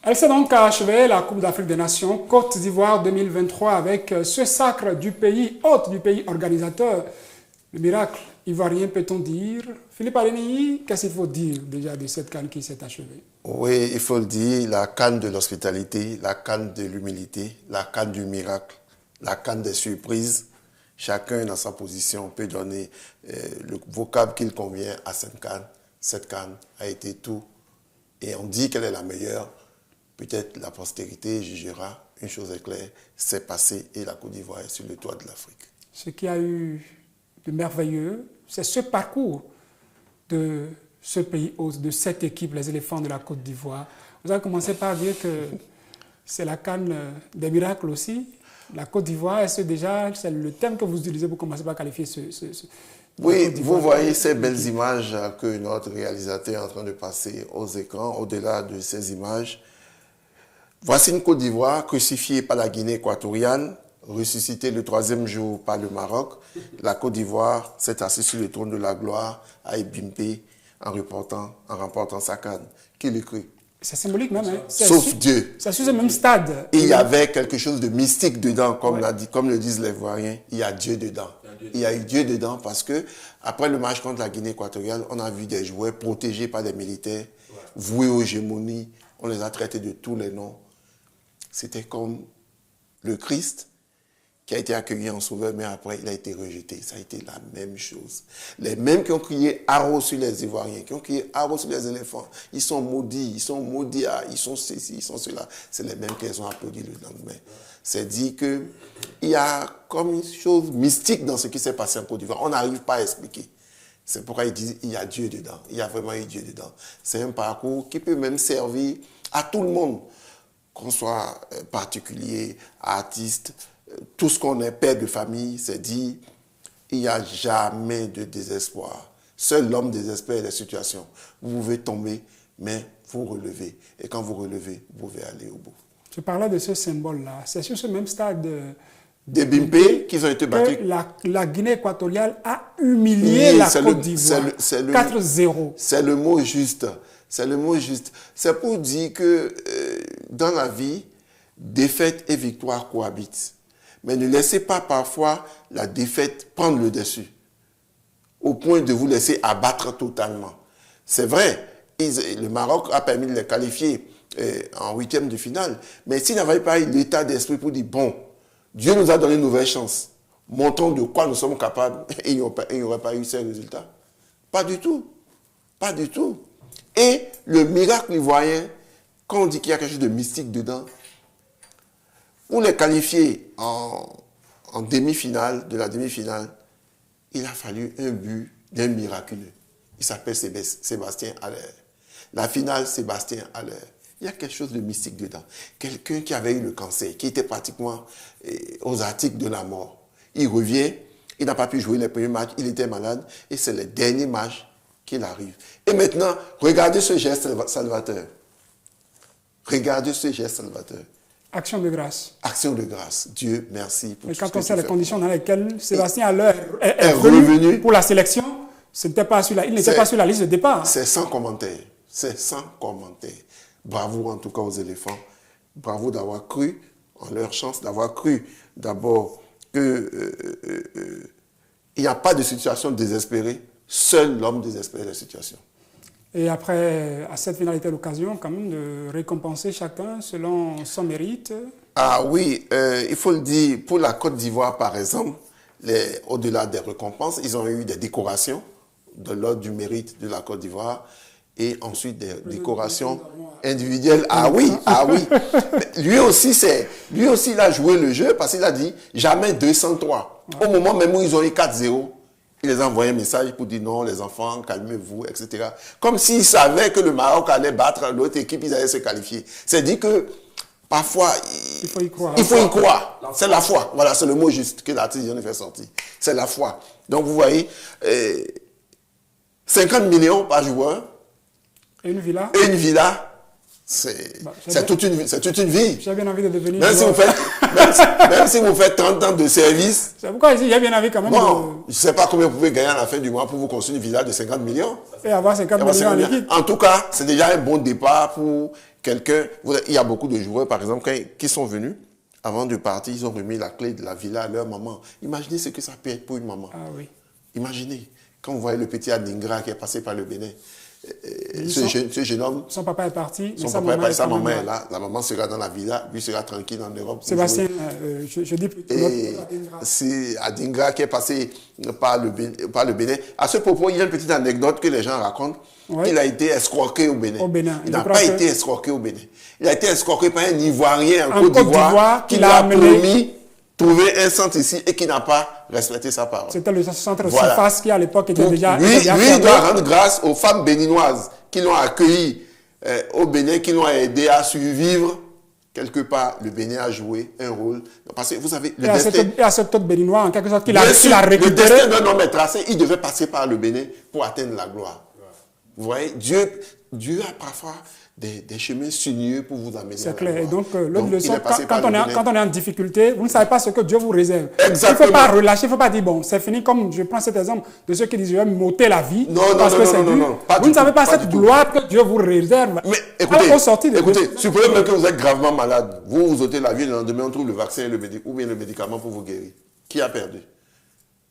Elle s'est donc achevée, la Coupe d'Afrique des Nations Côte d'Ivoire 2023, avec ce sacre du pays hôte, du pays organisateur. Le miracle ivoirien, peut-on dire. Philippe Aléni, qu'est-ce qu'il faut dire déjà de cette CAN qui s'est achevée? Oui, il faut le dire, la CAN de l'hospitalité, la CAN de l'humilité, la CAN du miracle, la CAN des surprises. Chacun dans sa position peut donner le vocable qu'il convient à cette CAN. Cette CAN a été tout. Et on dit qu'elle est la meilleure. Peut-être la postérité jugera. Une chose est claire, c'est passé et la Côte d'Ivoire est sur le toit de l'Afrique. Ce qui a eu de merveilleux, c'est ce parcours de ce pays hôte, de cette équipe, les éléphants de la Côte d'Ivoire. Vous avez commencé par dire que c'est la CAN des miracles aussi. La Côte d'Ivoire, est-ce déjà, c'est le thème que vous utilisez pour commencer par qualifier Oui, vous voyez ces belles images que notre réalisateur est en train de passer aux écrans. Au-delà de ces images, voici une Côte d'Ivoire crucifiée par la Guinée équatoriale, ressuscitée le 3e jour par le Maroc. La Côte d'Ivoire s'est assise sur le trône de la gloire à Ebimpe en remportant sa CAN. Qui le crut? C'est symbolique même. Hein? Sauf Dieu. C'est sur le même stade. Il y avait quelque chose de mystique dedans, comme le disent les Ivoiriens. Il y a Dieu dedans. Il y a eu Dieu dedans parce que après le match contre la Guinée équatoriale, on a vu des joueurs protégés par des militaires, voués aux hégémonies. On les a traités de tous les noms. C'était comme le Christ qui a été accueilli en sauveur, mais après, il a été rejeté. Ça a été la même chose. Les mêmes qui ont crié « Haro » sur les Ivoiriens, qui ont crié « Haro » sur les éléphants, ils sont maudits, ils sont maudits, ils sont ceci, ils sont cela. C'est les mêmes qui les ont applaudis le lendemain. C'est dit qu'il y a comme une chose mystique dans ce qui s'est passé en Côte d'Ivoire. On n'arrive pas à expliquer. C'est pourquoi ils disent qu'il y a Dieu dedans. Il y a vraiment eu Dieu dedans. C'est un parcours qui peut même servir à tout le monde, qu'on soit particulier, artiste, tout ce qu'on est père de famille, c'est dit, il n'y a jamais de désespoir. Seul l'homme désespère des situations. Vous pouvez tomber, mais vous relevez. Et quand vous relevez, vous pouvez aller au bout. Je parlais de ce symbole-là. C'est sur ce même stade des Bimpe qu'ils ont été battus. La Guinée équatoriale a humilié la Côte d'Ivoire. 4-0. C'est le mot juste. C'est le mot juste. C'est pour dire que dans la vie, défaite et victoire cohabitent. Mais ne laissez pas parfois la défaite prendre le dessus. au point de vous laisser abattre totalement. C'est vrai, le Maroc a permis de les qualifier en 8e de finale. Mais s'ils n'avaient pas eu l'état d'esprit pour dire, bon, Dieu nous a donné une nouvelle chance, montrons de quoi nous sommes capables, et il n'y aurait pas eu ces résultats. Pas du tout. Pas du tout. Et le miracle ivoirien, quand on dit qu'il y a quelque chose de mystique dedans, pour les qualifier en demi-finale, de la demi-finale, il a fallu un but d'un miraculeux. Il s'appelle Sébastien Haller. La finale, Sébastien Haller. Il y a quelque chose de mystique dedans. Quelqu'un qui avait eu le cancer, qui était pratiquement aux articles de la mort. Il revient, il n'a pas pu jouer les premiers matchs, il était malade, et c'est les derniers matchs qu'il arrive. Et maintenant, regardez ce geste salvateur. Regardez ce geste salvateur. Action de grâce. Action de grâce. Dieu, merci pour et tout quand ce que on tu sait les fais. conditions dans lesquelles Sébastien Haller est revenu pour la sélection, il n'était pas sur la liste de départ. C'est sans commentaire. C'est sans commentaire. Bravo en tout cas aux éléphants. Bravo d'avoir cru en leur chance, d'avoir cru d'abord qu'il n'y a pas de situation désespérée. Seul l'homme désespère la situation. Et après, à cette finale était l'occasion quand même de récompenser chacun selon son mérite. Ah oui, il faut le dire, pour la Côte d'Ivoire par exemple, au-delà des récompenses, ils ont eu des décorations de l'ordre du mérite de la Côte d'Ivoire et ensuite des décorations individuelles. Ah oui, ah oui. Mais lui aussi, il a joué le jeu parce qu'il a dit jamais 203. Au moment même où ils ont eu 4-0, il les a envoyé un message pour dire non, les enfants, calmez-vous, etc. Comme s'ils savaient que le Maroc allait battre l'autre équipe, ils allaient se qualifier. C'est dit que parfois, il faut y croire. Il faut y croire. C'est la foi. Voilà, c'est le mot juste que l'artiste vient de faire sortir. C'est la foi. Donc vous voyez, 50 millions par joueur. Et une villa. Et une villa. C'est toute une vie. J'ai bien envie de devenir. Même si vous faites 30 ans de service. C'est pourquoi j'ai bien envie quand même. Bon, je ne sais pas combien vous pouvez gagner à la fin du mois pour vous construire une villa de 50 millions. Et avoir 50 millions en liquide. En tout cas, c'est déjà un bon départ pour quelqu'un. Il y a beaucoup de joueurs, par exemple, qui sont venus. Avant de partir, ils ont remis la clé de la villa à leur maman. Imaginez ce que ça peut être pour une maman. Ah oui. Imaginez, quand vous voyez le petit Adingra qui est passé par le Bénin. Ce jeune homme, son papa est parti, sa maman est là, la maman sera dans la villa, lui sera tranquille en Europe. Sébastien, je dis plutôt c'est Adingra qui est passé par le Bénin. À ce propos, il y a une petite anecdote que les gens racontent. Oui. Il a été escroqué au Bénin. Il n'a pas été escroqué au Bénin. Il a été escroqué par un Ivoirien en Côte d'Ivoire qui l'a promis trouver un centre ici et qui n'a pas respecté sa parole. C'était le centre Surface qui à l'époque était déjà... Lui, il doit rendre grâce aux femmes béninoises qui l'ont accueilli au Bénin, qui l'ont aidé à survivre. Quelque part, le Bénin a joué un rôle. Parce que vous savez, le destin... Et à cet autre Béninois, en quelque sorte, qu'il a récupéré... Le destin d'un homme est tracé, il devait passer par le Bénin pour atteindre la gloire. Vous voyez, Dieu a parfois des chemins sinueux pour vous amener. C'est clair. Et donc, l'autre leçon, quand on est en difficulté, vous ne savez pas ce que Dieu vous réserve. Exactement. Il ne faut pas relâcher, il ne faut pas dire, bon, c'est fini, comme je prends cet exemple de ceux qui disent, je vais m'ôter la vie. Non, vous ne savez pas cette gloire que Dieu vous réserve. Mais écoutez, supposez même que vous êtes gravement malade. Vous vous ôtez la vie, le lendemain, on trouve le vaccin ou bien le médicament pour vous guérir. Qui a perdu?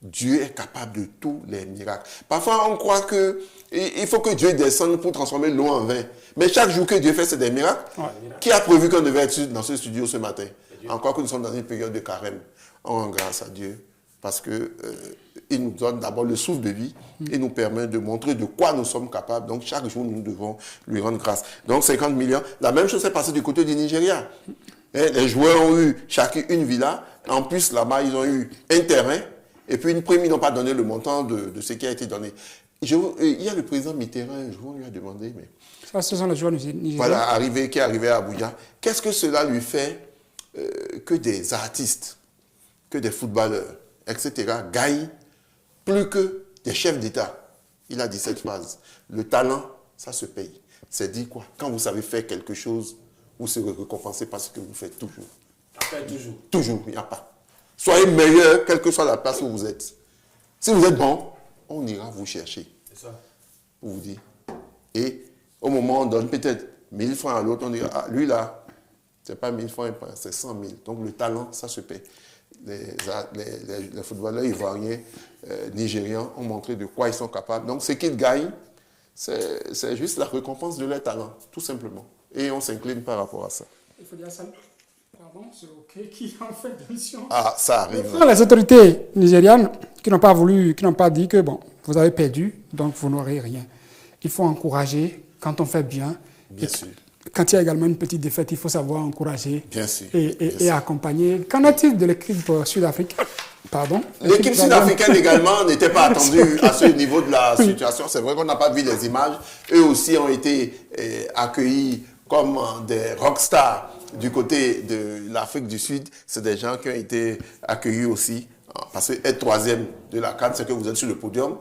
Dieu est capable de tous les miracles. Parfois, on croit qu'il faut que Dieu descende pour transformer l'eau en vin. Mais chaque jour que Dieu fait, c'est des miracles. Ouais. Qui a prévu qu'on devait être dans ce studio ce matin? Encore que nous sommes dans une période de carême. On rend grâce à Dieu parce qu'il nous donne d'abord le souffle de vie et nous permet de montrer de quoi nous sommes capables. Donc, chaque jour, nous devons lui rendre grâce. Donc, 50 millions. La même chose s'est passée du côté du Nigeria. Les joueurs ont eu chacun une villa. En plus, là-bas, ils ont eu un terrain. Et puis une prime, ils n'ont pas donné le montant de ce qui a été donné. Il y a le président Mitterrand, un jour, on lui a demandé, mais... Ça, ce sont les joueurs nigériens. Voilà, qui est arrivé à Abuja. Qu'est-ce que cela lui fait que des artistes, que des footballeurs, etc., gagnent plus que des chefs d'État? Il a dit cette phrase. Le talent, ça se paye. C'est dit quoi? Quand vous savez faire quelque chose, vous serez récompensé par ce que vous faites toujours. Toujours. Toujours, il n'y a pas. Soyez meilleur, quelle que soit la place où vous êtes. Si vous êtes bon, on ira vous chercher. C'est ça. Pour vous dire. Et au moment où on donne peut-être 1000 francs à l'autre, on dira, ah, lui là, c'est pas 1000 francs, c'est 100 000. Donc le talent, ça se paie. les footballeurs ivoiriens, nigérians ont montré de quoi ils sont capables. Donc ce qu'ils gagnent, c'est juste la récompense de leur talent, tout simplement. Et on s'incline par rapport à ça. Il faut dire ça. Pardon, c'est OK qui en fait d'émission. Ah, ça arrive. Les autorités nigérianes qui n'ont pas voulu, qui n'ont pas dit que bon, vous avez perdu, donc vous n'aurez rien. Il faut encourager quand on fait bien. Bien sûr. Quand il y a également une petite défaite, il faut savoir encourager bien sûr, et accompagner. Qu'en est-il de l'équipe sud-africaine? Pardon. L'équipe sud-africaine également n'était pas attendue à ce niveau de la situation. C'est vrai qu'on n'a pas vu les images. Eux aussi ont été accueillis comme des rockstars du côté de l'Afrique du Sud. C'est des gens qui ont été accueillis aussi. Parce que être troisième de la CAN, c'est que vous êtes sur le podium.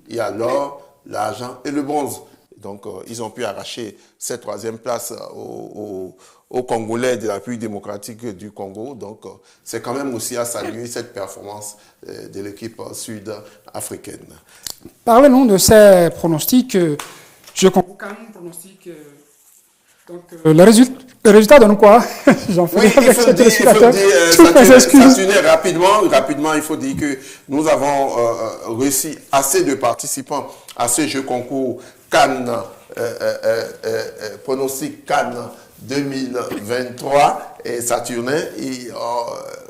Il y a l'or, l'argent et le bronze. Donc, ils ont pu arracher cette troisième place aux Congolais de la République démocratique du Congo. Donc, c'est quand même aussi à saluer cette performance de l'équipe sud-africaine. Parlez-nous de ces pronostics. Je comprends quand même pronostic. Donc, le résultat donne quoi? J'en fais oui, il faut dire, rapidement, il faut dire que nous avons réussi assez de participants à ce jeu concours Cannes, pronostic Cannes 2023 et Saturnin.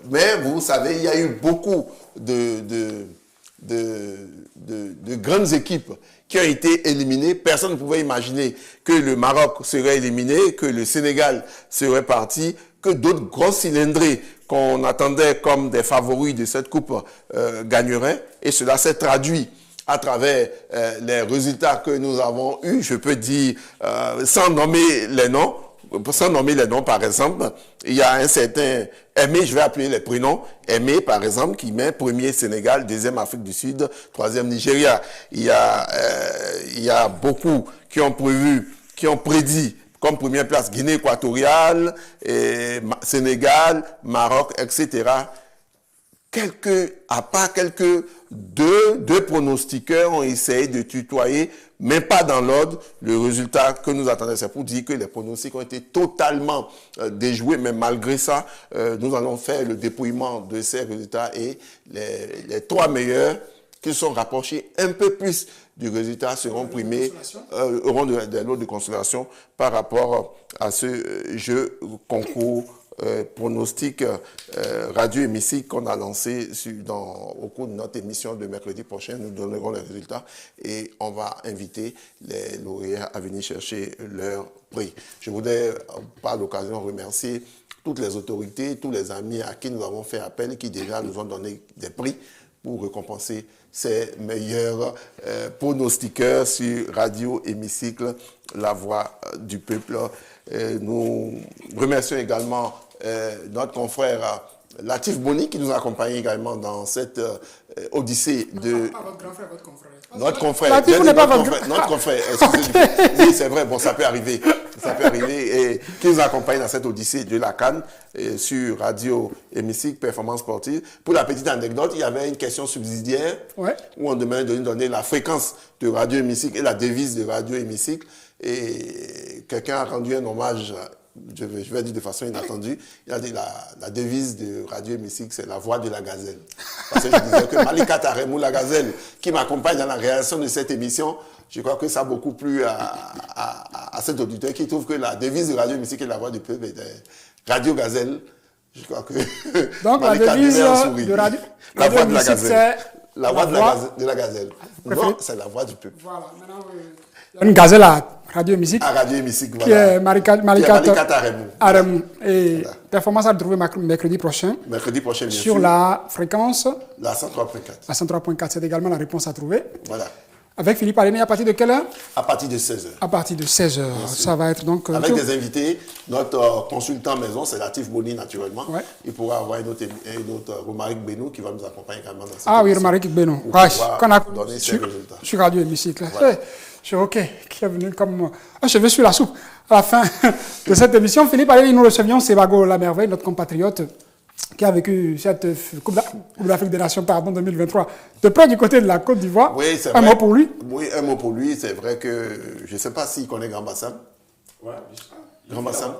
Mais vous savez, il y a eu beaucoup de grandes équipes qui ont été éliminées. Personne ne pouvait imaginer que le Maroc serait éliminé, que le Sénégal serait parti, que d'autres grosses cylindrées qu'on attendait comme des favoris de cette coupe gagneraient. Et cela s'est traduit à travers les résultats que nous avons eus. Je peux dire, sans nommer les noms, par exemple, il y a un certain Aimé, je vais appeler les prénoms, Aimé, par exemple, qui met premier Sénégal, deuxième Afrique du Sud, troisième Nigeria. Il y a beaucoup qui ont prédit comme première place Guinée équatoriale, Sénégal, Maroc, etc. Deux pronostiqueurs ont essayé de tutoyer, mais pas dans l'ordre, le résultat que nous attendons. C'est pour dire que les pronostics ont été totalement déjoués, mais malgré ça, nous allons faire le dépouillement de ces résultats et les trois meilleurs qui sont rapprochés un peu plus du résultat seront primés, auront des lots de consolation par rapport à ce jeu concours pronostic radio hémicycle qu'on a lancé au cours de notre émission de mercredi prochain. Nous donnerons les résultats et on va inviter les lauréats à venir chercher leur prix. Je voudrais par l'occasion remercier toutes les autorités, tous les amis à qui nous avons fait appel, qui déjà nous ont donné des prix pour récompenser ces meilleurs pronostiqueurs sur Radio Hémicycle, la voix du peuple. Nous remercions également notre confrère Latif Boni qui nous a accompagnés également dans cette odyssée de... Pas votre grand frère, votre confrère. Notre confrère. Latif, vous n'êtes pas votre notre confrère, excusez-moi. Oui, c'est vrai, bon, ça peut arriver. Ça peut arriver. Et qui nous accompagne dans cette odyssée de la CAN sur Radio Hémicycle, Performance Sportive. Pour la petite anecdote, il y avait une question subsidiaire où on demandait de nous donner la fréquence de Radio Hémicycle et la devise de Radio Hémicycle. Et quelqu'un a rendu un hommage, je vais dire de façon inattendue, il a dit la devise de Radio Hémicycle, c'est la voix de la gazelle. Parce que je disais que Malika Taremou, la gazelle, qui m'accompagne dans la réalisation de cette émission, je crois que ça a beaucoup plu à cet auditeur qui trouve que la devise de Radio Hémicycle et la voix du peuple était Radio Gazelle. Je crois que donc la devise de Radio Hémicycle, c'est la voix de la gazelle. Non, c'est la voix du peuple. Voilà, maintenant... Il y a une gazelle à Radio Hémicycle. À Radio Hémicycle, voilà. Qui est Malika Taremou. Et voilà. Performance à retrouver mercredi prochain. Mercredi prochain, bien sur sûr. La fréquence. La 103.4. La 103.4, c'est également la réponse à trouver. Voilà. Avec Philippe Aléné, à partir de quelle heure? À partir de 16h. À partir de 16h. Ça va être donc... Avec des invités. Notre consultant maison, c'est Latif Boni, naturellement. Ouais. Il pourra avoir une autre Romaric Benou qui va nous accompagner également dans cette émission. Oui, Romaric Benou. Qu'on a donné ses résultats. Sur Radio Hémicycle. Voilà. Je suis OK, qui est venu comme un cheveu sur la soupe. À la fin de cette émission, Philippe Aléné, nous recevions Sébago Lamerveille, notre compatriote, qui a vécu cette Coupe d'Afrique des Nations 2023 de près du côté de la Côte d'Ivoire. Oui, c'est vrai. Un mot pour lui? Oui, un mot pour lui. C'est vrai que je ne sais pas s'il connaît Grand Bassam. Ouais, Grand Bassam.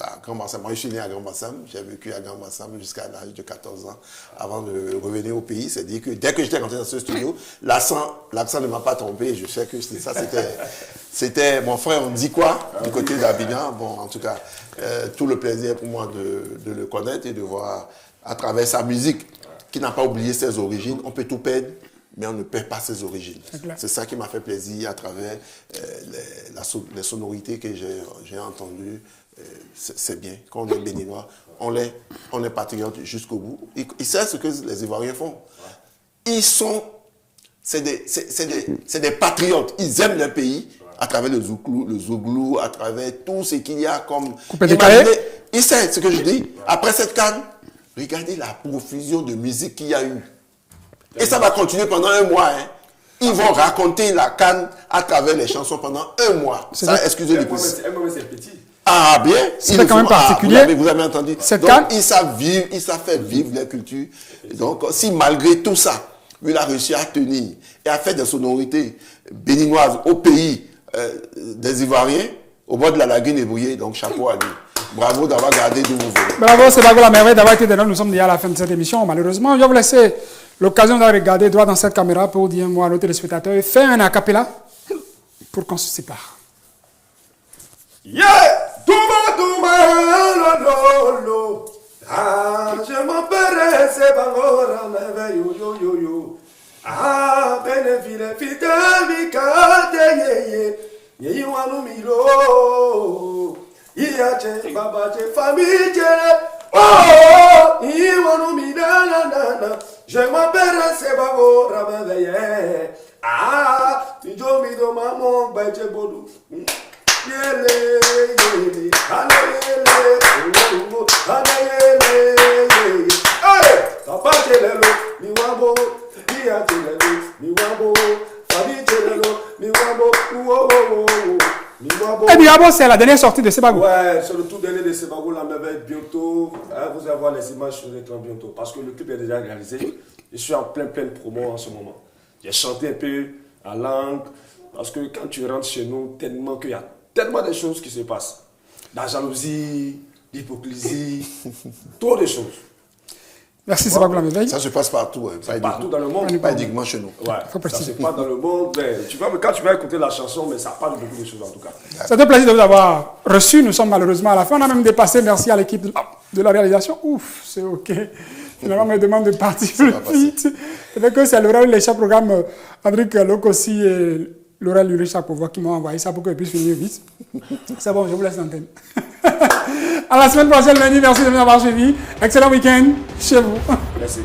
à Grand Bassam. Moi, je suis né à Grand Bassam. J'ai vécu à Grand Bassam jusqu'à l'âge de 14 ans avant de revenir au pays. C'est-à-dire que dès que j'étais rentré dans ce studio, l'accent ne m'a pas trompé. Je sais que ça, c'était mon frère, on dit quoi, du côté d'Abidjan. Bon, en tout cas, tout le plaisir pour moi de le connaître et de voir à travers sa musique, qui n'a pas oublié ses origines. On peut tout perdre, mais on ne perd pas ses origines. C'est ça qui m'a fait plaisir à travers les sonorités que j'ai entendues. C'est bien. Quand on est béninois, on est patriote jusqu'au bout. Ils savent ce que les Ivoiriens font. C'est des patriotes. Ils aiment leur pays à travers le zouglou, à travers tout ce qu'il y a comme... Ils savent ce que je dis. Après cette CAN, regardez la profusion de musique qu'il y a eu. Et ça va continuer pendant un mois. Hein. Ils vont raconter la CAN à travers les chansons pendant un mois. Ça, excusez-le plus. C'est petit. Ah bien. C'est quand même particulier. Vous avez entendu. Donc, ils savent faire vivre leur culture. Donc, si malgré tout ça, il a réussi à tenir et à faire des sonorités béninoises au pays des Ivoiriens, au bord de la lagune ébrouillée, donc chapeau à lui. Bravo d'avoir gardé d'où vous venez. Bravo, c'est la merveille d'avoir été dedans. Nous sommes déjà à la fin de cette émission. Malheureusement, je vais vous laisser l'occasion de regarder droit dans cette caméra pour dire moi à nos téléspectateurs et faire un acapella pour qu'on se sépare. Yeah! Lo. Ah, je m'appelle Sebangora, yo. Ah, benefile, fidèle, kate, ye, wanu milo. Iache, babache, famille, oh, wanu midana, je m'appelle Sebangora, ah, mido, maman, bache, bodu. Et bien, c'est la dernière sortie de Sebago. Ouais, c'est le tout dernier de Sebago, la merveille bientôt. Vous allez voir les images sur l'écran bientôt. Parce que le clip est déjà réalisé. Je suis en pleine promo en ce moment. J'ai chanté un peu en langue. Parce que quand tu rentres chez nous, tellement qu'il y a tellement de choses qui se passent. La jalousie, l'hypocrisie, trop de choses. Merci, c'est pas pour la merveille. Ça se passe partout. Hein. Partout dans le monde. Pas uniquement chez nous. Ouais, ça se passe dans le monde. Quand tu vas écouter la chanson, mais ça parle de beaucoup de choses en tout cas. C'est un plaisir de vous avoir reçu. Nous sommes malheureusement à la fin. On a même dépassé. Merci à l'équipe de la réalisation. Ouf, c'est OK. Finalement, on me demande de partir plus vite. C'est que c'est l'horaire les chefs programme Andrick Lokossi et Laura Luricha pour voir qui m'a envoyé ça pour que je puisse finir vite. C'est bon, je vous laisse l'antenne. À la semaine prochaine, lundi. Merci de m'avoir suivi. Excellent week-end chez vous. Merci.